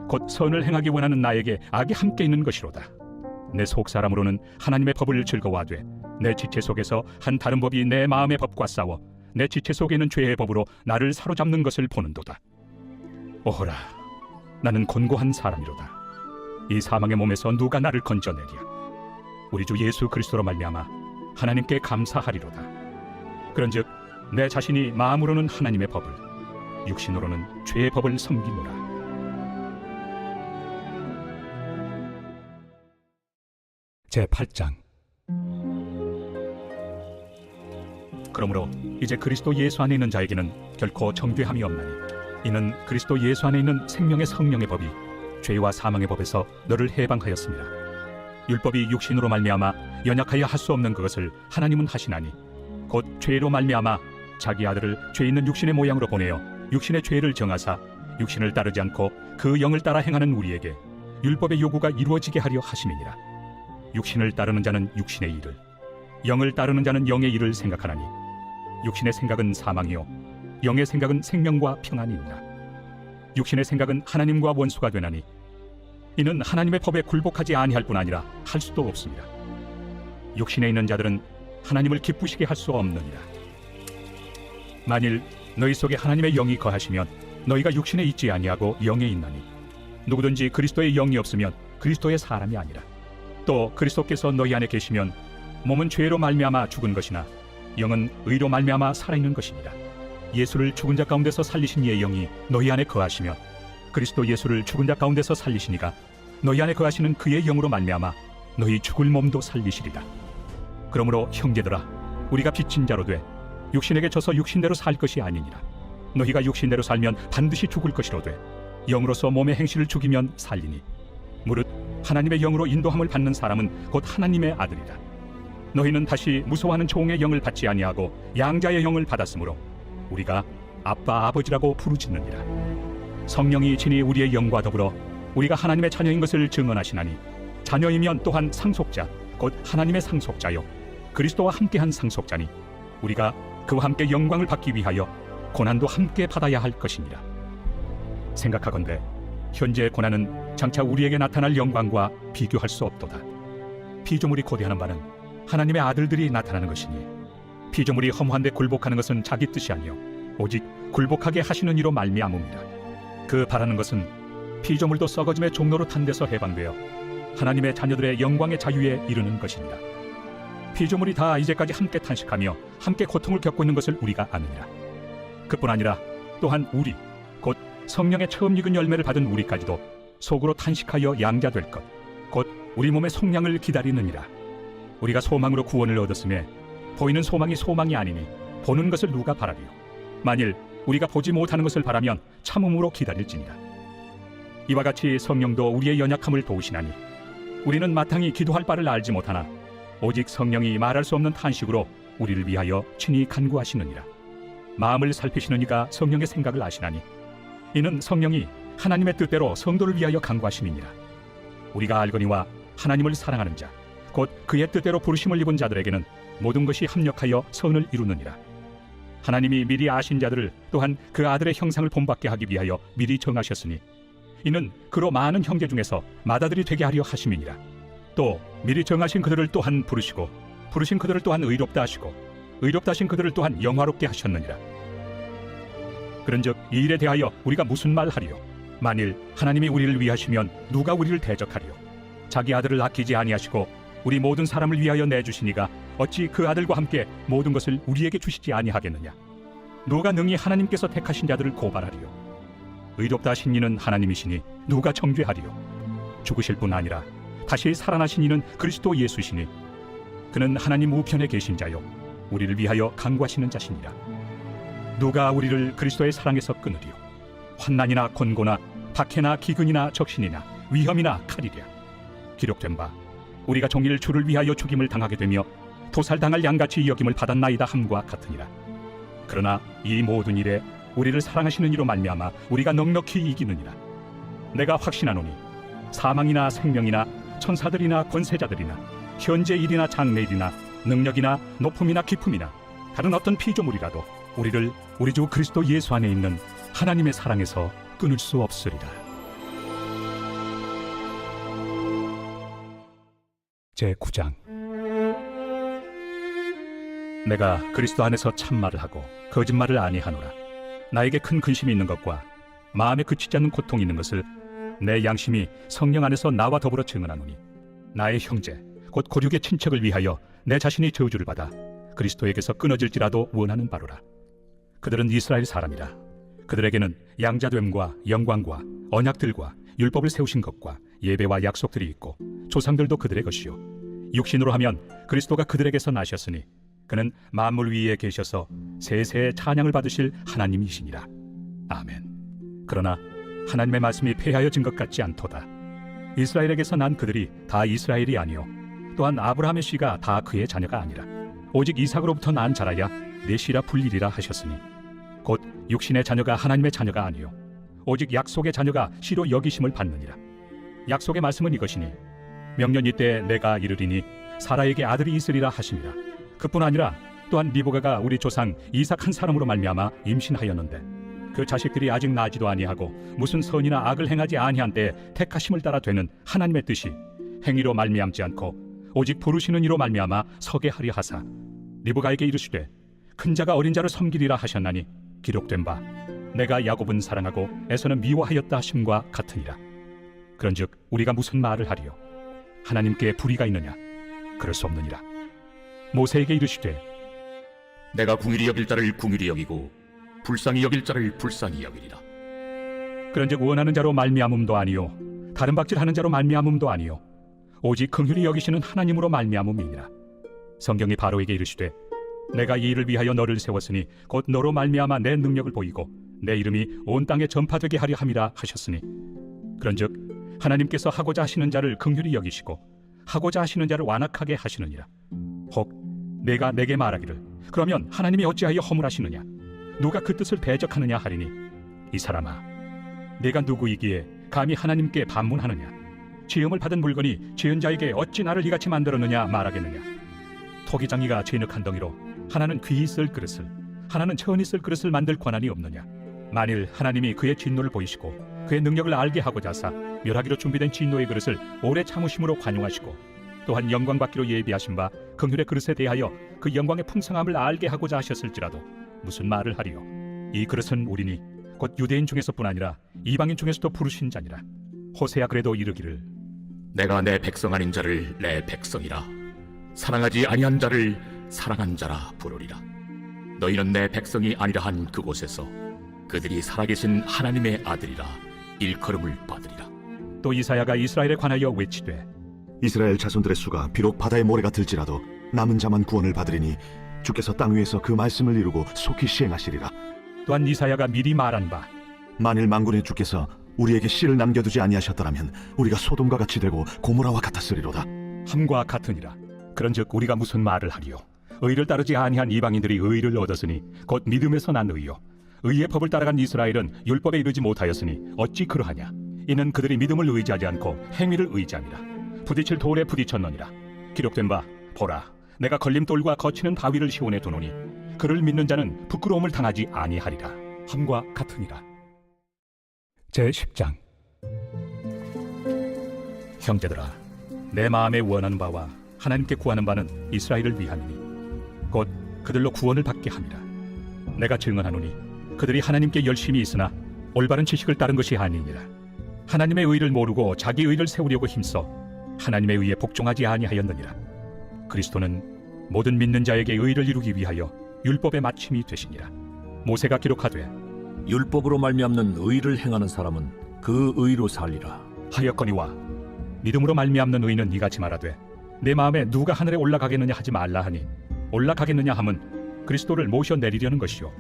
곧 선을 행하기 원하는 나에게 악이 함께 있는 것이로다. 내 속 사람으로는 하나님의 법을 즐거워하되 내 지체 속에서 한 다른 법이 내 마음의 법과 싸워 내 지체 속에 있는 죄의 법으로 나를 사로잡는 것을 보는도다. 오호라, 나는 곤고한 사람이로다. 이 사망의 몸에서 누가 나를 건져내랴? 우리 주 예수 그리스도로 말미암아 하나님께 감사하리로다. 그런즉 내 자신이 마음으로는 하나님의 법을, 육신으로는 죄의 법을 섬기노라. 제8장. 그러므로 이제 그리스도 예수 안에 있는 자에게는 결코 정죄함이 없나니 이는 그리스도 예수 안에 있는 생명의 성령의 법이 죄와 사망의 법에서 너를 해방하였습니다. 율법이 육신으로 말미암아 연약하여 할 수 없는 그것을 하나님은 하시나니 곧 죄로 말미암아 자기 아들을 죄 있는 육신의 모양으로 보내어 육신의 죄를 정하사 육신을 따르지 않고 그 영을 따라 행하는 우리에게 율법의 요구가 이루어지게 하려 하심이니라. 육신을 따르는 자는 육신의 일을, 영을 따르는 자는 영의 일을 생각하나니 육신의 생각은 사망이요 영의 생각은 생명과 평안이니라. 육신의 생각은 하나님과 원수가 되나니 이는 하나님의 법에 굴복하지 아니할 뿐 아니라 할 수도 없습니다. 육신에 있는 자들은 하나님을 기쁘시게 할 수 없느니라. 만일 너희 속에 하나님의 영이 거하시면 너희가 육신에 있지 아니하고 영에 있나니 누구든지 그리스도의 영이 없으면 그리스도의 사람이 아니라. 또 그리스도께서 너희 안에 계시면 몸은 죄로 말미암아 죽은 것이나 영은 의로 말미암아 살아있는 것이니라. 예수를 죽은 자 가운데서 살리신 이의 영이 너희 안에 거하시면 그리스도 예수를 죽은 자 가운데서 살리시니가 너희 안에 거하시는 그의 영으로 말미암아 너희 죽을 몸도 살리시리라. 그러므로 형제들아, 우리가 빚진 자로 돼 육신에게 져서 육신대로 살 것이 아니니라. 너희가 육신대로 살면 반드시 죽을 것이로되 영으로서 몸의 행실을 죽이면 살리니 무릇 하나님의 영으로 인도함을 받는 사람은 곧 하나님의 아들이라. 너희는 다시 무서워하는 종의 영을 받지 아니하고 양자의 영을 받았으므로 우리가 아빠 아버지라고 부르짖느니라. 성령이 친히 우리의 영과 더불어 우리가 하나님의 자녀인 것을 증언하시나니 자녀이면 또한 상속자 곧 하나님의 상속자요 그리스도와 함께한 상속자니 우리가 그와 함께 영광을 받기 위하여 고난도 함께 받아야 할 것이니라. 생각하건대 현재의 고난은 장차 우리에게 나타날 영광과 비교할 수 없도다. 피조물이 고대하는 바는 하나님의 아들들이 나타나는 것이니 피조물이 허무한데 굴복하는 것은 자기 뜻이 아니요 오직 굴복하게 하시는 이로 말미암음이라. 그 바라는 것은 피조물도 썩어짐의 종로로 탄 데서 해방되어 하나님의 자녀들의 영광의 자유에 이르는 것이니라. 피조물이 다 이제까지 함께 탄식하며 함께 고통을 겪고 있는 것을 우리가 아느니라. 그뿐 아니라 또한 우리 곧 성령의 처음 익은 열매를 받은 우리까지도 속으로 탄식하여 양자될 것 곧 우리 몸의 속량을 기다리느니라. 우리가 소망으로 구원을 얻었음에 보이는 소망이 소망이 아니니 보는 것을 누가 바라리요. 만일 우리가 보지 못하는 것을 바라면 참음으로 기다릴지니라. 이와 같이 성령도 우리의 연약함을 도우시나니 우리는 마땅히 기도할 바를 알지 못하나 오직 성령이 말할 수 없는 탄식으로 우리를 위하여 친히 간구하시느니라. 마음을 살피시는 이가 성령의 생각을 아시나니 이는 성령이 하나님의 뜻대로 성도를 위하여 간구하심이니라. 우리가 알거니와 하나님을 사랑하는 자 곧 그의 뜻대로 부르심을 입은 자들에게는 모든 것이 합력하여 선을 이루느니라. 하나님이 미리 아신 자들을 또한 그 아들의 형상을 본받게 하기 위하여 미리 정하셨으니 이는 그로 많은 형제 중에서 맏아들이 되게 하려 하심이니라. 또 미리 정하신 그들을 또한 부르시고 부르신 그들을 또한 의롭다 하시고 의롭다 하신 그들을 또한 영화롭게 하셨느니라. 그런즉 이 일에 대하여 우리가 무슨 말하리요? 만일 하나님이 우리를 위하시면 누가 우리를 대적하리요? 자기 아들을 아끼지 아니하시고 우리 모든 사람을 위하여 내주시니가 어찌 그 아들과 함께 모든 것을 우리에게 주시지 아니하겠느냐? 누가 능히 하나님께서 택하신 자들을 고발하리요? 의롭다 하신 이는 하나님이시니 누가 정죄하리요? 죽으실 뿐 아니라 다시 살아나신 이는 그리스도 예수시니 그는 하나님 우편에 계신 자요 우리를 위하여 간구하시는 자시니라. 누가 우리를 그리스도의 사랑에서 끊으리요? 환난이나 권고나 박해나 기근이나 적신이나 위험이나 칼이랴. 기록된 바 우리가 종일 주를 위하여 죽임을 당하게 되며 도살당할 양같이 여김을 받았나이다 함과 같으니라. 그러나 이 모든 일에 우리를 사랑하시는 이로 말미암아 우리가 넉넉히 이기느니라. 내가 확신하노니 사망이나 생명이나 천사들이나 권세자들이나 현재 일이나 장래 일이나 능력이나 높음이나 깊음이나 다른 어떤 피조물이라도 우리를 우리 주 그리스도 예수 안에 있는 하나님의 사랑에서 끊을 수 없으리라. 제9장. 내가 그리스도 안에서 참말을 하고 거짓말을 아니하노라. 나에게 큰 근심이 있는 것과 마음에 그치지 않는 고통이 있는 것을 내 양심이 성령 안에서 나와 더불어 증언하노니 나의 형제 곧 고륙의 친척을 위하여 내 자신이 저주를 받아 그리스도에게서 끊어질지라도 원하는 바로라. 그들은 이스라엘 사람이라. 그들에게는 양자됨과 영광과 언약들과 율법을 세우신 것과 예배와 약속들이 있고 조상들도 그들의 것이요 육신으로 하면 그리스도가 그들에게서 나셨으니 그는 만물 위에 계셔서 세세의 찬양을 받으실 하나님이시니라. 아멘. 그러나 하나님의 말씀이 폐하여진 것 같지 않도다. 이스라엘에게서 난 그들이 다 이스라엘이 아니요 또한 아브라함의 씨가 다 그의 자녀가 아니라 오직 이삭으로부터 난 자라야 내 씨라 불리리라 하셨으니 곧 육신의 자녀가 하나님의 자녀가 아니요 오직 약속의 자녀가 씨로 여기심을 받느니라. 약속의 말씀은 이것이니 명년 이때 내가 이르리니 사라에게 아들이 있으리라 하심이라. 그뿐 아니라 또한 리브가가 우리 조상 이삭 한 사람으로 말미암아 임신하였는데 그 자식들이 아직 나지도 아니하고 무슨 선이나 악을 행하지 아니한 때에 택하심을 따라 되는 하나님의 뜻이 행위로 말미암지 않고 오직 부르시는 이로 말미암아 서게 하려 하사 리브가에게 이르시되 큰 자가 어린 자를 섬기리라 하셨나니 기록된 바 내가 야곱은 사랑하고 에서는 미워하였다 하심과 같으니라. 그런즉 우리가 무슨 말을 하리요? 하나님께 불의가 있느냐? 그럴 수 없느니라. 모세에게 이르시되 내가 궁일이 여길 자를 궁일이 여기고 불쌍히 여길 자를 불쌍히 여기리라. 그런즉 원하는 자로 말미암음도 아니요 다른 박질하는 자로 말미암음도 아니요 오직 긍휼히 여기시는 하나님으로 말미암음이니라. 성경이 바로에게 이르시되 내가 이 일을 위하여 너를 세웠으니 곧 너로 말미암아 내 능력을 보이고 내 이름이 온 땅에 전파되게 하려 함이라 하셨으니 그런즉 하나님께서 하고자 하시는 자를 긍휼히 여기시고 하고자 하시는 자를 완악하게 하시느니라. 혹 내가 내게 말하기를 그러면 하나님이 어찌하여 허물하시느냐? 누가 그 뜻을 대적하느냐 하리니 이 사람아 내가 누구이기에 감히 하나님께 반문하느냐? 지음을 받은 물건이 지은 자에게 어찌 나를 이같이 만들었느냐 말하겠느냐? 토기장이가 진흙한 덩이로 하나는 귀히 쓸 그릇을 하나는 천히 쓸 그릇을 만들 권한이 없느냐? 만일 하나님이 그의 진노를 보이시고 그의 능력을 알게 하고자 하사 멸하기로 준비된 진노의 그릇을 오래 참으심으로 관용하시고 또한 영광 받기로 예비하신 바 긍휼의 그릇에 대하여 그 영광의 풍성함을 알게 하고자 하셨을지라도 무슨 말을 하리요? 이 그릇은 우리니 곧 유대인 중에서뿐 아니라 이방인 중에서도 부르신 자니라. 호세야 그래도 이르기를 내가 내 백성 아닌 자를 내 백성이라 사랑하지 아니한 자를 사랑한 자라 부르리라. 너희는 내 백성이 아니라 한 그곳에서 그들이 살아계신 하나님의 아들이라 일컬음을 받으리라. 또 이사야가 이스라엘에 관하여 외치되 이스라엘 자손들의 수가 비록 바다의 모래가 들지라도 남은 자만 구원을 받으리니 주께서 땅 위에서 그 말씀을 이루고 속히 시행하시리라. 또한 이사야가 미리 말한 바 만일 만군의 주께서 우리에게 씨를 남겨두지 아니하셨더라면 우리가 소돔과 같이 되고 고모라와 같았으리로다. 함과 같으니라. 그런즉 우리가 무슨 말을 하리요? 의를 따르지 아니한 이방인들이 의를 얻었으니 곧 믿음에서 난 의요 의의 법을 따라간 이스라엘은 율법에 이르지 못하였으니 어찌 그러하냐. 이는 그들이 믿음을 의지하지 않고 행위를 의지함이라. 부딪힐 돌에 부딪혔느니라. 기록된 바 보라, 내가 걸림돌과 거치는 바위를 시온에 두노니 그를 믿는 자는 부끄러움을 당하지 아니하리라 함과 같으니라. 제10장. 형제들아, 내 마음에 원하는 바와 하나님께 구하는 바는 이스라엘을 위함이니 곧 그들로 구원을 받게 함이라. 내가 증언하노니 그들이 하나님께 열심히 있으나 올바른 지식을 따른 것이 아니니라. 하나님의 의를 모르고 자기 의를 세우려고 힘써 하나님의 의에 복종하지 아니하였느니라. 그리스도는 모든 믿는 자에게 의를 이루기 위하여 율법의 마침이 되시니라. 모세가 기록하되 율법으로 말미암는 의를 행하는 사람은 그 의로 살리라 하였거니와 믿음으로 말미암는 의는 이같이 말하되 내 마음에 누가 하늘에 올라가겠느냐 하지 말라 하니 올라가겠느냐 함은 그리스도를 모셔 내리려는 것이요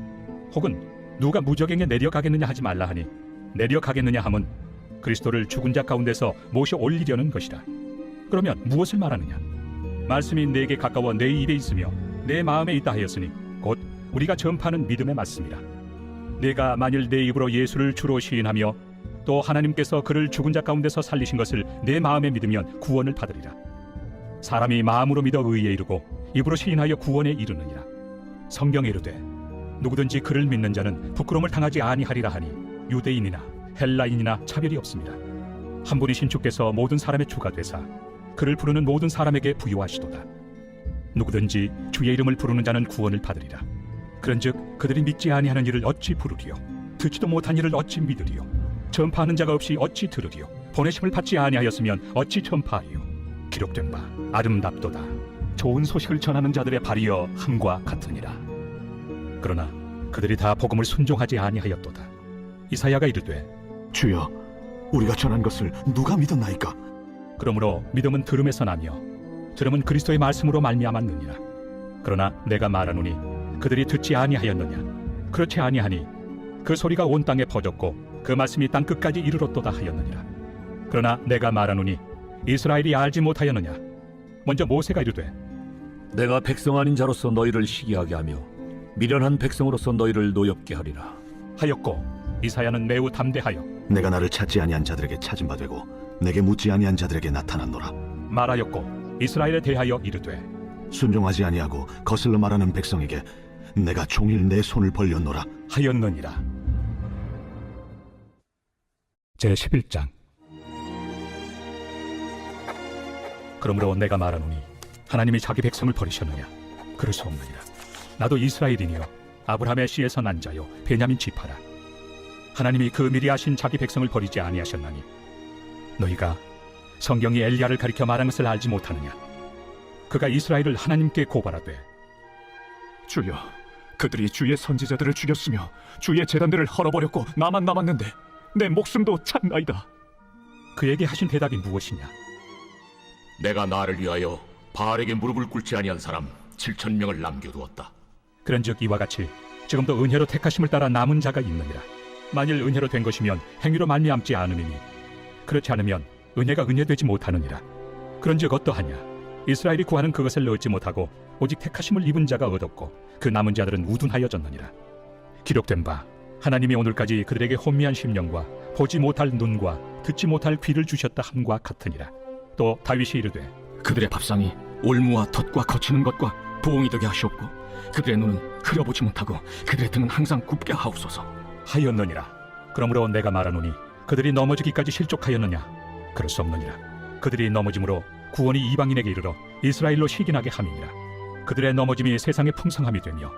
혹은 누가 무저갱에 내려가겠느냐 하지 말라 하니 내려가겠느냐 함은 그리스도를 죽은 자 가운데서 모셔 올리려는 것이라. 그러면 무엇을 말하느냐? 말씀이 내게 가까워 내 입에 있으며 내 마음에 있다 하였으니 곧 우리가 전파하는 믿음의 말씀이라. 내가 만일 내 입으로 예수를 주로 시인하며 또 하나님께서 그를 죽은 자 가운데서 살리신 것을 내 마음에 믿으면 구원을 받으리라. 사람이 마음으로 믿어 의에 이르고 입으로 시인하여 구원에 이르느니라. 성경에 이르되 누구든지 그를 믿는 자는 부끄러움을 당하지 아니하리라 하니 유대인이나 헬라인이나 차별이 없습니다. 한 분이신 주께서 모든 사람의 주가 되사 그를 부르는 모든 사람에게 부요하시도다. 누구든지 주의 이름을 부르는 자는 구원을 받으리라. 그런즉 그들이 믿지 아니하는 일을 어찌 부르리요? 듣지도 못한 일을 어찌 믿으리요? 전파하는 자가 없이 어찌 들으리요? 보내심을 받지 아니하였으면 어찌 전파하리요? 기록된 바 아름답도다. 좋은 소식을 전하는 자들의 발이여 함과 같으니라. 그러나 그들이 다 복음을 순종하지 아니하였도다. 이사야가 이르되 주여, 우리가 전한 것을 누가 믿었나이까? 그러므로 믿음은 들음에서 나며 들음은 그리스도의 말씀으로 말미암았느니라. 그러나 내가 말하노니 그들이 듣지 아니하였느냐? 그렇지 아니하니 그 소리가 온 땅에 퍼졌고 그 말씀이 땅 끝까지 이르렀도다 하였느니라. 그러나 내가 말하노니 이스라엘이 알지 못하였느냐? 먼저 모세가 이르되 내가 백성 아닌 자로서 너희를 시기하게 하며 미련한 백성으로서 너희를 노엽게 하리라 하였고 이사야는 매우 담대하여 내가 나를 찾지 아니한 자들에게 찾은 바 되고 내게 묻지 아니한 자들에게 나타났노라. 말하였고 이스라엘에 대하여 이르되 순종하지 아니하고 거슬러 말하는 백성에게 내가 종일 내 손을 벌렸노라 하였느니라. 제11장. 그러므로 내가 말하노니 하나님이 자기 백성을 버리셨느냐? 그럴 수 없느니라. 나도 이스라엘이니요 아브라함의 씨에서 난 자요 베냐민 지파라. 하나님이 그 미리 아신 자기 백성을 버리지 아니하셨나니 너희가 성경이 엘리야를 가리켜 말한 것을 알지 못하느냐? 그가 이스라엘을 하나님께 고발하되 주여, 그들이 주의 선지자들을 죽였으며 주의 제단들을 헐어버렸고 나만 남았는데 내 목숨도 찾나이다. 그에게 하신 대답이 무엇이냐? 내가 나를 위하여 바알에게 무릎을 꿇지 아니한 사람 7,000명을 남겨두었다. 그런즉 이와 같이 지금도 은혜로 택하심을 따라 남은 자가 있느니라. 만일 은혜로 된 것이면 행위로 말미암지 않음이니 그렇지 않으면 은혜가 은혜되지 못하느니라. 그런즉 어떠하냐? 이스라엘이 구하는 그것을 얻지 못하고 오직 택하심을 입은 자가 얻었고 그 남은 자들은 우둔하여졌느니라. 기록된 바 하나님이 오늘까지 그들에게 혼미한 심령과 보지 못할 눈과 듣지 못할 귀를 주셨다 함과 같으니라. 또 다윗이 이르되 그들의 밥상이 올무와 덫과 거치는 것과 부엉이 되게 하시옵고 그들의 눈은 흐려보지 못하고 그들의 등은 항상 굽게 하옵소서 하였느니라. 그러므로 내가 말하노니 그들이 넘어지기까지 실족하였느냐? 그럴 수 없느니라. 그들이 넘어짐으로 구원이 이방인에게 이르러 이스라엘로 시기나게 함이니라. 그들의 넘어짐이 세상의 풍성함이 되며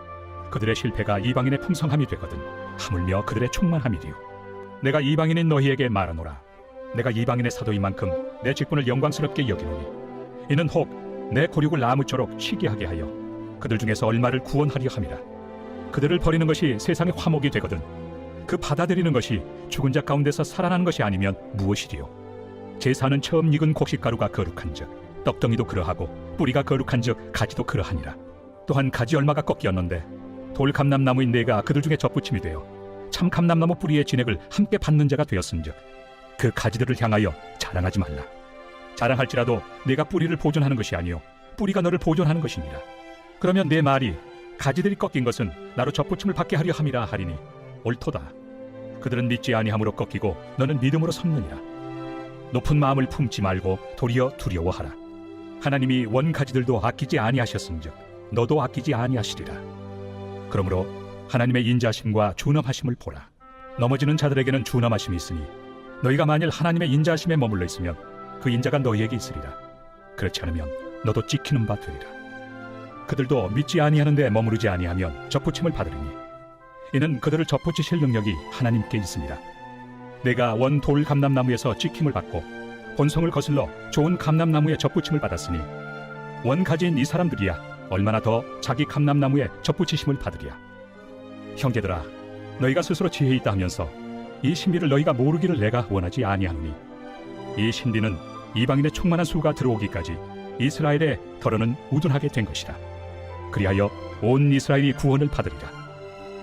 그들의 실패가 이방인의 풍성함이 되거든 하물며 그들의 충만함이 되요. 내가 이방인인 너희에게 말하노라. 내가 이방인의 사도인 만큼 내 직분을 영광스럽게 여기노니 이는 혹 내 고륙을 나무처럼 시기하게 하여 그들 중에서 얼마를 구원하려 함이라. 그들을 버리는 것이 세상의 화목이 되거든 그 받아들이는 것이 죽은 자 가운데서 살아나는 것이 아니면 무엇이리요? 제사는 처음 익은 곡식가루가 거룩한즉 떡덩이도 그러하고 뿌리가 거룩한즉 가지도 그러하니라. 또한 가지 얼마가 꺾였는데 돌 감람나무인 내가 그들 중에 접붙임이 되어 참 감람나무 뿌리의 진액을 함께 받는 자가 되었은즉 그 가지들을 향하여 자랑하지 말라. 자랑할지라도 내가 뿌리를 보존하는 것이 아니요 뿌리가 너를 보존하는 것이니라. 그러면 내 말이 가지들이 꺾인 것은 나로 접붙임을 받게 하려 함이라 하리니 옳도다. 그들은 믿지 아니함으로 꺾이고 너는 믿음으로 섰느니라. 높은 마음을 품지 말고 도리어 두려워하라. 하나님이 원 가지들도 아끼지 아니하셨은즉 너도 아끼지 아니하시리라. 그러므로 하나님의 인자하심과 준엄하심을 보라. 넘어지는 자들에게는 준엄하심이 있으니 너희가 만일 하나님의 인자하심에 머물러 있으면 그 인자가 너희에게 있으리라. 그렇지 않으면 너도 찍히는 바 되리라. 그들도 믿지 아니하는데 머무르지 아니하면 접붙임을 받으리니 이는 그들을 접붙이실 능력이 하나님께 있습니다. 내가 원 돌 감람나무에서 찍힘을 받고 본성을 거슬러 좋은 감람나무에 접붙임을 받았으니 원 가지인 이 사람들이야 얼마나 더 자기 감람나무에 접붙이심을 받으랴. 형제들아, 너희가 스스로 지혜 있다 하면서 이 신비를 너희가 모르기를 내가 원하지 아니하노니 이 신비는 이방인의 충만한 수가 들어오기까지 이스라엘의 덜어는 우둔하게 된 것이라. 그리하여 온 이스라엘이 구원을 받으리라.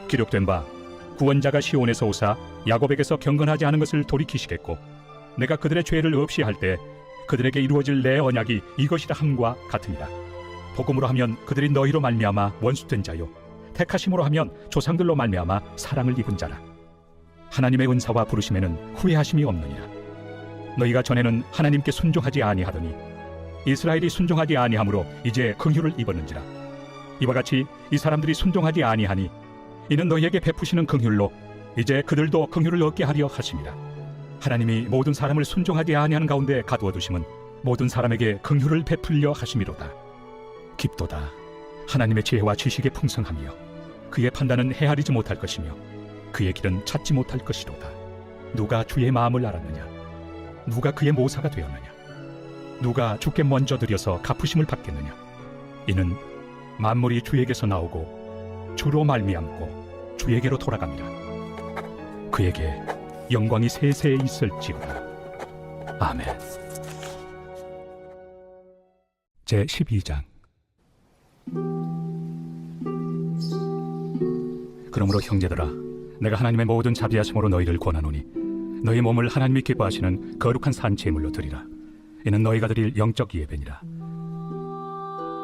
기록된 바 구원자가 시온에서 오사 야곱에게서 경건하지 않은 것을 돌이키시겠고 내가 그들의 죄를 없이 할 때 그들에게 이루어질 내 언약이 이것이라 함과 같으니라. 복음으로 하면 그들이 너희로 말미암아 원수된 자요 택하심으로 하면 조상들로 말미암아 사랑을 입은 자라. 하나님의 은사와 부르심에는 후회하심이 없느니라. 너희가 전에는 하나님께 순종하지 아니하더니 이스라엘이 순종하지 아니하므로 이제 긍휼을 입었는지라. 이와 같이 이 사람들이 순종하지 아니하니 이는 너희에게 베푸시는 긍휼로 이제 그들도 긍휼을 얻게 하려 하심이라. 하나님이 모든 사람을 순종하지 아니하는 가운데 가두어 두심은 모든 사람에게 긍휼을 베풀려 하심이로다. 깊도다. 하나님의 지혜와 지식의 풍성하며 그의 판단은 헤아리지 못할 것이며 그의 길은 찾지 못할 것이로다. 누가 주의 마음을 알았느냐? 누가 그의 모사가 되었느냐? 누가 주께 먼저 드려서 갚으심을 받겠느냐? 이는 만물이 주에게서 나오고 주로 말미암고 주에게로 돌아갑니다. 그에게 영광이 세세에 있을지어다. 아멘. 제12장. 그러므로 형제들아, 내가 하나님의 모든 자비하심으로 너희를 권하노니 너희 몸을 하나님이 기뻐하시는 거룩한 산 제물로 드리라. 이는 너희가 드릴 영적 예배니라.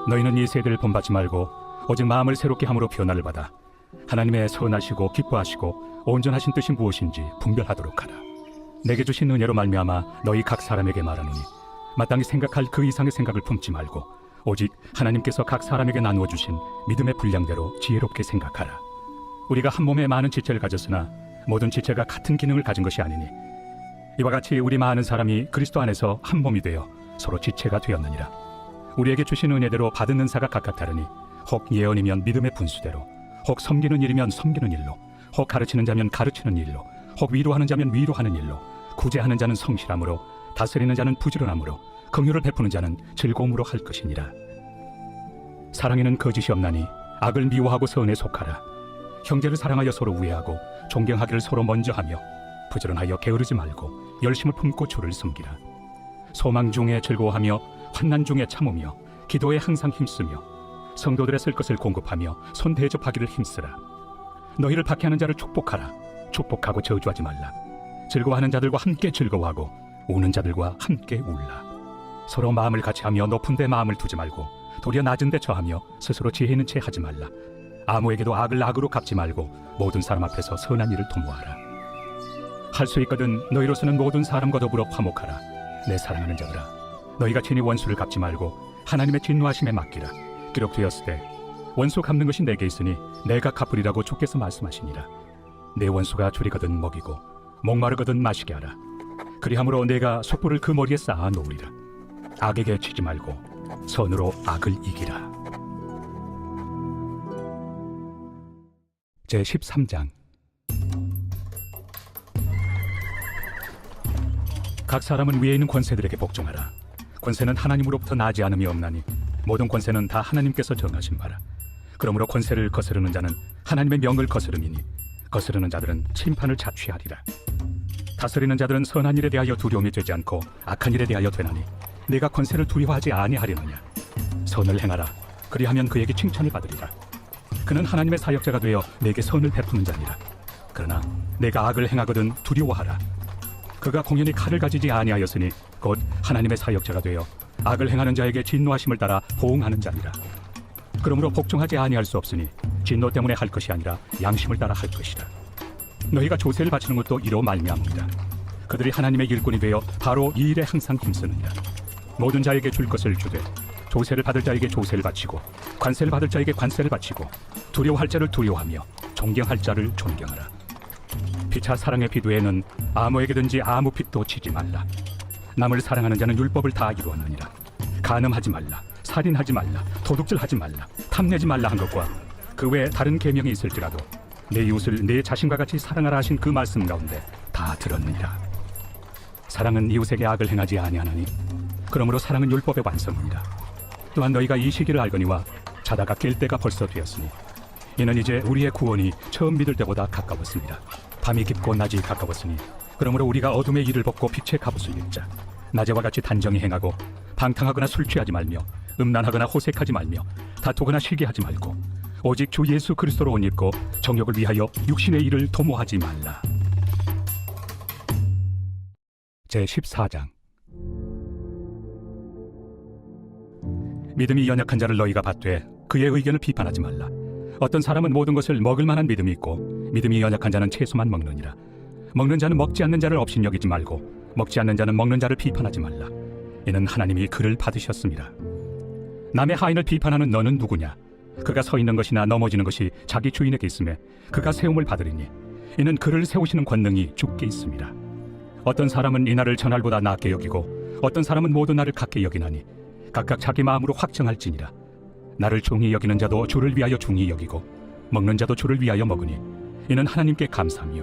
너희는 이 세대를 본받지 말고 오직 마음을 새롭게 함으로 변화를 받아 하나님의 선하시고 기뻐하시고 온전하신 뜻이 무엇인지 분별하도록 하라. 내게 주신 은혜로 말미암아 너희 각 사람에게 말하노니 마땅히 생각할 그 이상의 생각을 품지 말고 오직 하나님께서 각 사람에게 나누어 주신 믿음의 분량대로 지혜롭게 생각하라. 우리가 한 몸에 많은 지체를 가졌으나 모든 지체가 같은 기능을 가진 것이 아니니 이와 같이 우리 많은 사람이 그리스도 안에서 한 몸이 되어 서로 지체가 되었느니라. 우리에게 주신 은혜대로 받은 은사가 각각 다르니 혹 예언이면 믿음의 분수대로, 혹 섬기는 일이면 섬기는 일로, 혹 가르치는 자면 가르치는 일로, 혹 위로하는 자면 위로하는 일로, 구제하는 자는 성실함으로, 다스리는 자는 부지런함으로, 긍휼을 베푸는 자는 즐거움으로 할 것이니라. 사랑에는 거짓이 없나니 악을 미워하고 선에 속하라. 형제를 사랑하여 서로 우애하고 존경하기를 서로 먼저 하며 부지런하여 게으르지 말고 열심을 품고 주를 섬기라. 소망 중에 즐거워하며 환난 중에 참으며 기도에 항상 힘쓰며 성도들의 쓸 것을 공급하며 손 대접하기를 힘쓰라. 너희를 박해하는 자를 축복하라. 축복하고 저주하지 말라. 즐거워하는 자들과 함께 즐거워하고 우는 자들과 함께 울라. 서로 마음을 같이하며 높은 데 마음을 두지 말고 도리어 낮은 데 처하며 스스로 지혜 있는 채 하지 말라. 아무에게도 악을 악으로 갚지 말고 모든 사람 앞에서 선한 일을 도모하라. 할 수 있거든 너희로서는 모든 사람과 더불어 화목하라. 내 사랑하는 자들아, 너희가 친히 원수를 갚지 말고 하나님의 진노하심에 맡기라. 기록되었을 때 원수 갚는 것이 내게 있으니 내가 갚으리라고 주께서 말씀하시니라. 내 원수가 줄이거든 먹이고 목마르거든 마시게 하라. 그리함으로 내가 숯불을 그 머리에 쌓아 놓으리라. 악에게 치지 말고 선으로 악을 이기라. 제13장. 각 사람은 위에 있는 권세들에게 복종하라. 권세는 하나님으로부터 나지 않음이 없나니 모든 권세는 다 하나님께서 정하신 바라. 그러므로 권세를 거스르는 자는 하나님의 명을 거스름이니 거스르는 자들은 심판을 자취하리라. 다스리는 자들은 선한 일에 대하여 두려움이 되지 않고 악한 일에 대하여 되나니 내가 권세를 두려워하지 아니하려느냐. 선을 행하라. 그리하면 그에게 칭찬을 받으리라. 그는 하나님의 사역자가 되어 내게 선을 베푸는 자니라. 그러나 내가 악을 행하거든 두려워하라. 그가 공연히 칼을 가지지 아니하였으니 곧 하나님의 사역자가 되어 악을 행하는 자에게 진노하심을 따라 보응하는 자니라. 그러므로 복종하지 아니할 수 없으니 진노 때문에 할 것이 아니라 양심을 따라 할 것이라. 너희가 조세를 바치는 것도 이로 말미암으리라. 그들이 하나님의 일꾼이 되어 바로 이 일에 항상 힘쓰느니라. 모든 자에게 줄 것을 주되 조세를 받을 자에게 조세를 바치고 관세를 받을 자에게 관세를 바치고 두려워할 자를 두려워하며 존경할 자를 존경하라. 피차 사랑의 비두에는 아무에게든지 아무 빚도 지지 말라. 남을 사랑하는 자는 율법을 다 이루었느니라. 간음하지 말라, 살인하지 말라, 도둑질하지 말라, 탐내지 말라 한 것과 그 외에 다른 계명이 있을지라도 내 이웃을 내 자신과 같이 사랑하라 하신 그 말씀 가운데 다 들었느니라. 사랑은 이웃에게 악을 행하지 아니하나니 그러므로 사랑은 율법의 완성이니라. 또한 너희가 이 시기를 알거니와 자다가 깰 때가 벌써 되었으니 이는 이제 우리의 구원이 처음 믿을 때보다 가까웠습니다. 밤이 깊고 낮이 가까웠으니 그러므로 우리가 어둠의 일을 벗고 빛의 갑옷을 입자. 낮에와 같이 단정히 행하고 방탕하거나 술 취하지 말며 음란하거나 호색하지 말며 다투거나 시기하지 말고 오직 주 예수 그리스도로 옷 입고 정욕을 위하여 육신의 일을 도모하지 말라. 제14장. 믿음이 연약한 자를 너희가 받되 그의 의견을 비판하지 말라. 어떤 사람은 모든 것을 먹을 만한 믿음이 있고 믿음이 연약한 자는 채소만 먹느니라. 먹는 자는 먹지 않는 자를 업신여기지 말고 먹지 않는 자는 먹는 자를 비판하지 말라. 이는 하나님이 그를 받으셨습니다. 남의 하인을 비판하는 너는 누구냐? 그가 서 있는 것이나 넘어지는 것이 자기 주인에게 있음에 그가 세움을 받으리니 이는 그를 세우시는 권능이 주께 있습니다. 어떤 사람은 이날을 전날보다 낮게 여기고 어떤 사람은 모든 날을 같게 여기나니 각각 자기 마음으로 확정할지니라. 나를 중히 여기는 자도 주를 위하여 중히 여기고 먹는 자도 주를 위하여 먹으니 이는 하나님께 감사하며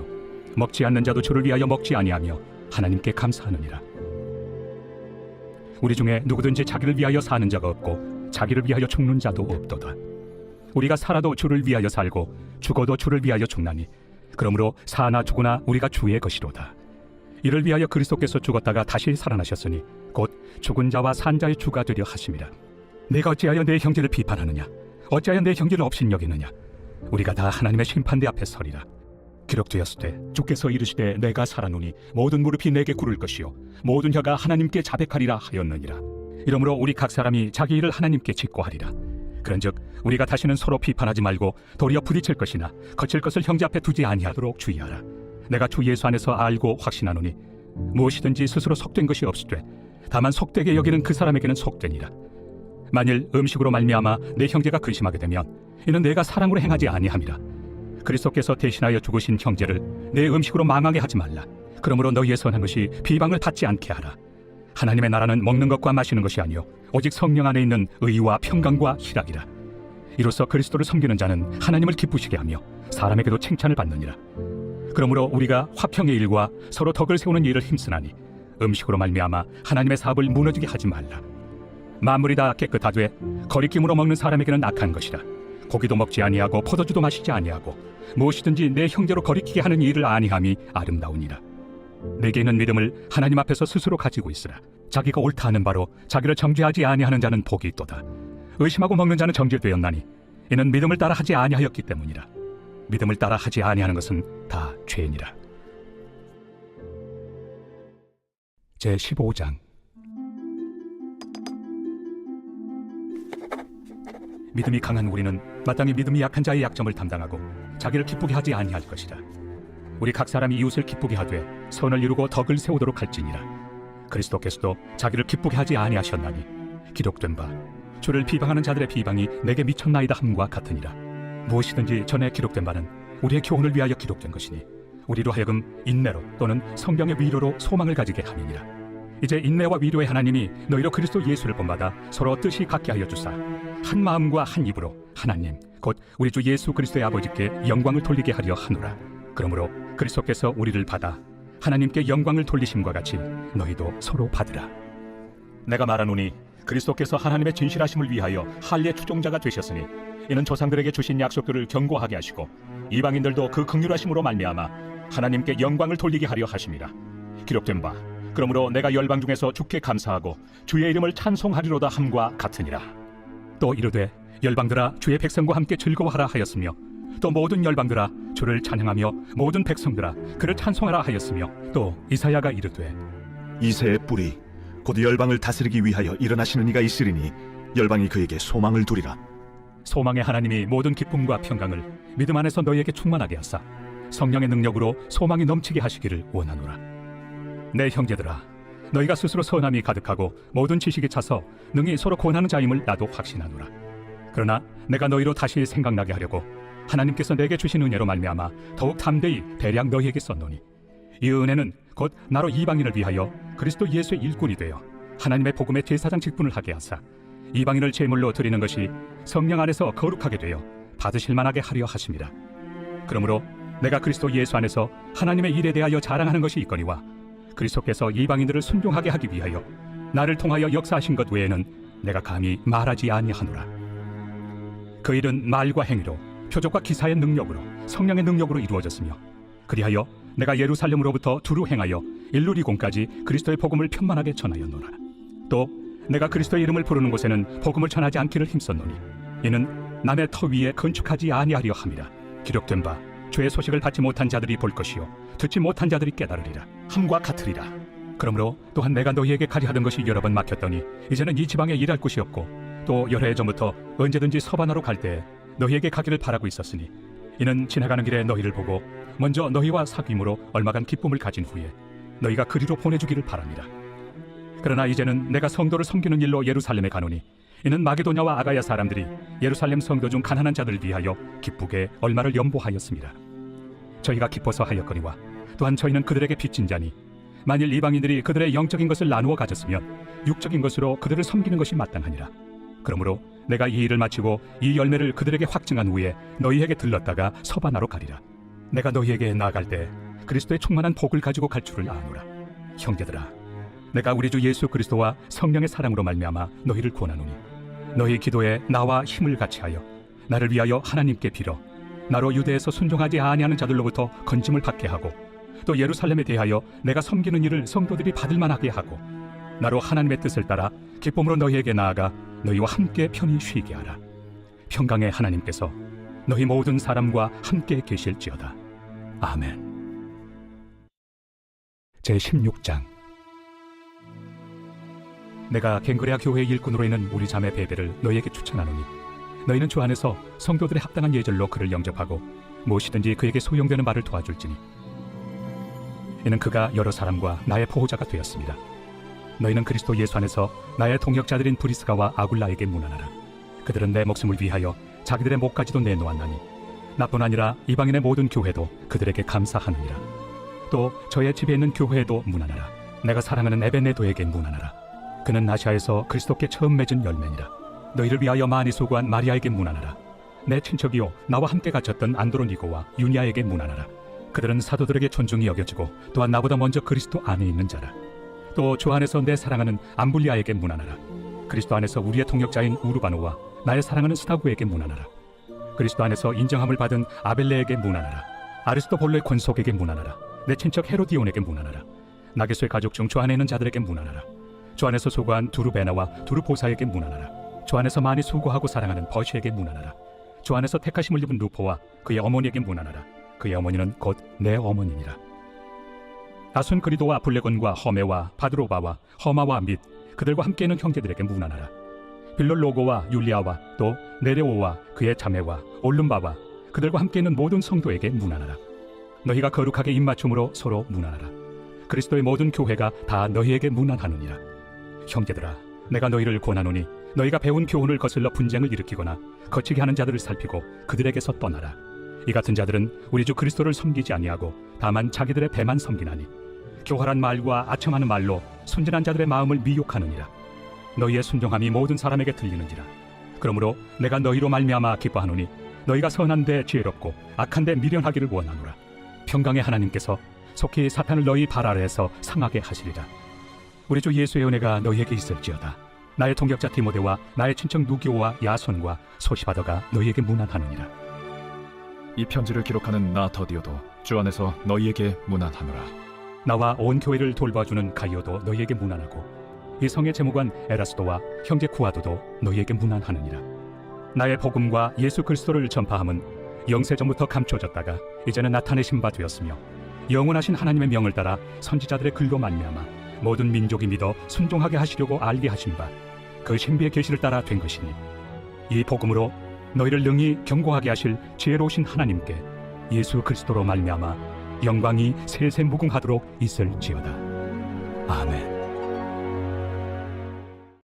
먹지 않는 자도 주를 위하여 먹지 아니하며 하나님께 감사하느니라. 우리 중에 누구든지 자기를 위하여 사는 자가 없고 자기를 위하여 죽는 자도 없도다. 우리가 살아도 주를 위하여 살고 죽어도 주를 위하여 죽나니 그러므로 사나 죽으나 우리가 주의 것이로다. 이를 위하여 그리스도께서 죽었다가 다시 살아나셨으니 곧 죽은 자와 산 자의 주가 되려 하심이라. 내가 어찌하여 내 형제를 비판하느냐? 어찌하여 내 형제를 업신여기느냐? 우리가 다 하나님의 심판대 앞에 서리라. 기록되었으되 주께서 이르시되 내가 살아노니 모든 무릎이 내게 꿇을 것이요 모든 혀가 하나님께 자백하리라 하였느니라. 이러므로 우리 각 사람이 자기 일을 하나님께 짓고 하리라. 그런즉 우리가 다시는 서로 비판하지 말고 도리어 부딪힐 것이나 거칠 것을 형제 앞에 두지 아니하도록 주의하라. 내가 주 예수 안에서 알고 확신하노니 무엇이든지 스스로 속된 것이 없으되 다만 속되게 여기는 그 사람에게는 속되니라. 만일 음식으로 말미암아 내 형제가 근심하게 되면 이는 내가 사랑으로 행하지 아니함이라. 그리스도께서 대신하여 죽으신 형제를 내 음식으로 망하게 하지 말라. 그러므로 너희의 선한 것이 비방을 받지 않게 하라. 하나님의 나라는 먹는 것과 마시는 것이 아니요 오직 성령 안에 있는 의와 평강과 희락이라. 이로써 그리스도를 섬기는 자는 하나님을 기쁘시게 하며 사람에게도 칭찬을 받느니라. 그러므로 우리가 화평의 일과 서로 덕을 세우는 일을 힘쓰나니 음식으로 말미암아 하나님의 사업을 무너지게 하지 말라. 만물이 다 깨끗하되 거리낌으로 먹는 사람에게는 악한 것이라. 고기도 먹지 아니하고 포도주도 마시지 아니하고 무엇이든지 내 형제로 거리키게 하는 일을 아니함이 아름다우니라. 내게 있는 믿음을 하나님 앞에서 스스로 가지고 있으라. 자기가 옳다 하는 바로 자기를 정죄하지 아니하는 자는 복이 있도다. 의심하고 먹는 자는 정죄되었나니 이는 믿음을 따라 하지 아니하였기 때문이라. 믿음을 따라 하지 아니하는 것은 다 죄니라. 제15장. 믿음이 강한 우리는 마땅히 믿음이 약한 자의 약점을 담당하고 자기를 기쁘게 하지 아니할 것이라. 우리 각 사람이 이웃을 기쁘게 하되 선을 이루고 덕을 세우도록 할지니라. 그리스도께서도 자기를 기쁘게 하지 아니하셨나니 기록된 바 주를 비방하는 자들의 비방이 내게 미쳤나이다 함과 같으니라. 무엇이든지 전에 기록된 바는 우리의 교훈을 위하여 기록된 것이니 우리로 하여금 인내로 또는 성경의 위로로 소망을 가지게 함이니라. 이제 인내와 위로의 하나님이 너희로 그리스도 예수를 본받아 서로 뜻이 같게 하여 주사 한 마음과 한 입으로 하나님 곧 우리 주 예수 그리스도의 아버지께 영광을 돌리게 하려 하노라. 그러므로 그리스도께서 우리를 받아 하나님께 영광을 돌리심과 같이 너희도 서로 받으라. 내가 말하노니 그리스도께서 하나님의 진실하심을 위하여 할례 추종자가 되셨으니 이는 조상들에게 주신 약속들을 견고하게 하시고 이방인들도 그 긍휼하심으로 말미암아 하나님께 영광을 돌리게 하려 하심이라. 기록된 바 그러므로 내가 열방 중에서 주께 감사하고 주의 이름을 찬송하리로다 함과 같으니라. 또 이르되 열방들아 주의 백성과 함께 즐거워하라 하였으며 또 모든 열방들아 주를 찬양하며 모든 백성들아 그를 찬송하라 하였으며 또 이사야가 이르되 이새의 뿌리 곧 열방을 다스리기 위하여 일어나시는 이가 있으리니 열방이 그에게 소망을 두리라. 소망의 하나님이 모든 기쁨과 평강을 믿음 안에서 너희에게 충만하게 하사 성령의 능력으로 소망이 넘치게 하시기를 원하노라. 내 형제들아, 너희가 스스로 선함이 가득하고 모든 지식에 차서 능히 서로 권하는 자임을 나도 확신하노라. 그러나 내가 너희로 다시 생각나게 하려고 하나님께서 내게 주신 은혜로 말미암아 더욱 담대히 대략 너희에게 썼노니, 이 은혜는 곧 나로 이방인을 위하여 그리스도 예수의 일꾼이 되어 하나님의 복음의 제사장 직분을 하게 하사 이방인을 제물로 드리는 것이 성령 안에서 거룩하게 되어 받으실 만하게 하려 하심이라. 그러므로 내가 그리스도 예수 안에서 하나님의 일에 대하여 자랑하는 것이 있거니와 그리스도께서 이방인들을 순종하게 하기 위하여 나를 통하여 역사하신 것 외에는 내가 감히 말하지 아니하노라. 그 일은 말과 행위로 표적과 기사의 능력으로 성령의 능력으로 이루어졌으며, 그리하여 내가 예루살렘으로부터 두루 행하여 일루리공까지 그리스도의 복음을 편만하게 전하였노라. 또 내가 그리스도의 이름을 부르는 곳에는 복음을 전하지 않기를 힘썼노니, 이는 남의 터 위에 건축하지 아니하려 함이라. 기록된 바 주의 소식을 받지 못한 자들이 볼 것이요 듣지 못한 자들이 깨달으리라 함과 같으리라. 그러므로 또한 내가 너희에게 가려 하던 것이 여러 번 막혔더니 이제는 이 지방에 일할 곳이 없고, 또 여러 해 전부터 언제든지 서바나로 갈 때에 너희에게 가기를 바라고 있었으니, 이는 지나가는 길에 너희를 보고 먼저 너희와 사귐으로 얼마간 기쁨을 가진 후에 너희가 그리로 보내주기를 바랍니다. 그러나 이제는 내가 성도를 섬기는 일로 예루살렘에 가노니, 이는 마게도냐와 아가야 사람들이 예루살렘 성도 중 가난한 자들을 위하여 기쁘게 얼마를 연보하였습니다. 저희가 기뻐서 하였거니와 또한 저희는 그들에게 빚진 자니, 만일 이방인들이 그들의 영적인 것을 나누어 가졌으면 육적인 것으로 그들을 섬기는 것이 마땅하니라. 그러므로 내가 이 일을 마치고 이 열매를 그들에게 확증한 후에 너희에게 들렀다가 서바나로 가리라. 내가 너희에게 나아갈 때 그리스도의 충만한 복을 가지고 갈 줄을 아노라. 형제들아, 내가 우리 주 예수 그리스도와 성령의 사랑으로 말미암아 너희를 권하노니, 너희 기도에 나와 힘을 같이하여 나를 위하여 하나님께 빌어 나로 유대에서 순종하지 아니하는 자들로부터 건짐을 받게 하고, 또 예루살렘에 대하여 내가 섬기는 일을 성도들이 받을 만하게 하고, 나로 하나님의 뜻을 따라 기쁨으로 너희에게 나아가 너희와 함께 편히 쉬게 하라. 평강의 하나님께서 너희 모든 사람과 함께 계실지어다. 아멘. 제16장. 내가 갱그레아 교회 일꾼으로 있는 우리 자매 베베를 너희에게 추천하노니, 너희는 주 안에서 성도들의 합당한 예절로 그를 영접하고 무엇이든지 그에게 소용되는 말을 도와줄지니, 이는 그가 여러 사람과 나의 보호자가 되었습니다. 너희는 그리스도 예수 안에서 나의 동역자들인 브리스가와 아굴라에게 문안하라. 그들은 내 목숨을 위하여 자기들의 목까지도 내놓았나니, 나뿐 아니라 이방인의 모든 교회도 그들에게 감사하느니라. 또 저의 집에 있는 교회에도 문안하라. 내가 사랑하는 에베네도에게 문안하라. 그는 아시아에서 그리스도께 처음 맺은 열매니라. 너희를 위하여 많이 수고한 마리아에게 문안하라. 내 친척이요 나와 함께 갇혔던 안드로니고와 유니아에게 문안하라. 그들은 사도들에게 존중이 여겨지고 또한 나보다 먼저 그리스도 안에 있는 자라. 또 주 안에서 내 사랑하는 암블리아에게 문안하라. 그리스도 안에서 우리의 동역자인 우르바노와 나의 사랑하는 스타구에게 문안하라. 그리스도 안에서 인정함을 받은 아벨레에게 문안하라. 아리스토볼로의 권속에게 문안하라. 내 친척 헤로디온에게 문안하라. 나게소의 가족 중 주 안에 있는 자들에게 문안하라. 주 안에서 수고한 두루베나와 두루보사에게 문안하라. 주 안에서 많이 수고하고 사랑하는 버시에게 문안하라. 주 안에서 택하심을 입은 루포와 그의 어머니에게 문안하라. 그의 어머니는 곧 내 어머니니라. 아순그리도와 블레곤과 허메와 바드로바와 허마와 및 그들과 함께 있는 형제들에게 문안하라. 빌롤로고와 율리아와 또 네레오와 그의 자매와 올름바와 그들과 함께 있는 모든 성도에게 문안하라. 너희가 거룩하게 입맞춤으로 서로 문안하라. 그리스도의 모든 교회가 다 너희에게 문안하느니라. 형제들아, 내가 너희를 권하노니 너희가 배운 교훈을 거슬러 분쟁을 일으키거나 거치게 하는 자들을 살피고 그들에게서 떠나라. 이 같은 자들은 우리 주 그리스도를 섬기지 아니하고 다만 자기들의 배만 섬기나니, 교활한 말과 아첨하는 말로 순진한 자들의 마음을 미혹하느니라. 너희의 순종함이 모든 사람에게 들리는지라. 그러므로 내가 너희로 말미암아 기뻐하노니, 너희가 선한데 지혜롭고 악한데 미련하기를 원하노라. 평강의 하나님께서 속히 사탄을 너희 발 아래에서 상하게 하시리라. 우리 주 예수의 은혜가 너희에게 있을지어다. 나의 동역자 디모데와 나의 친척 누기오와 야손과 소시바더가 너희에게 문안하느니라. 이 편지를 기록하는 나 더디오도 주 안에서 너희에게 문안하노라. 나와 온 교회를 돌봐주는 가이오도 너희에게 문안하고, 이 성의 제무관 에라스도와 형제 구아도도 너희에게 문안하느니라. 나의 복음과 예수 그리스도를 전파함은 영세 전부터 감춰졌다가 이제는 나타내신 바 되었으며, 영원하신 하나님의 명을 따라 선지자들의 글로 말미암아 모든 민족이 믿어 순종하게 하시려고 알게 하신 바 그 신비의 계시를 따라 된 것이니, 이 복음으로 너희를 능히 경고하게 하실 지혜로우신 하나님께 예수 그리스도로 말미암아 영광이 세세 무궁하도록 있을지어다. 아멘.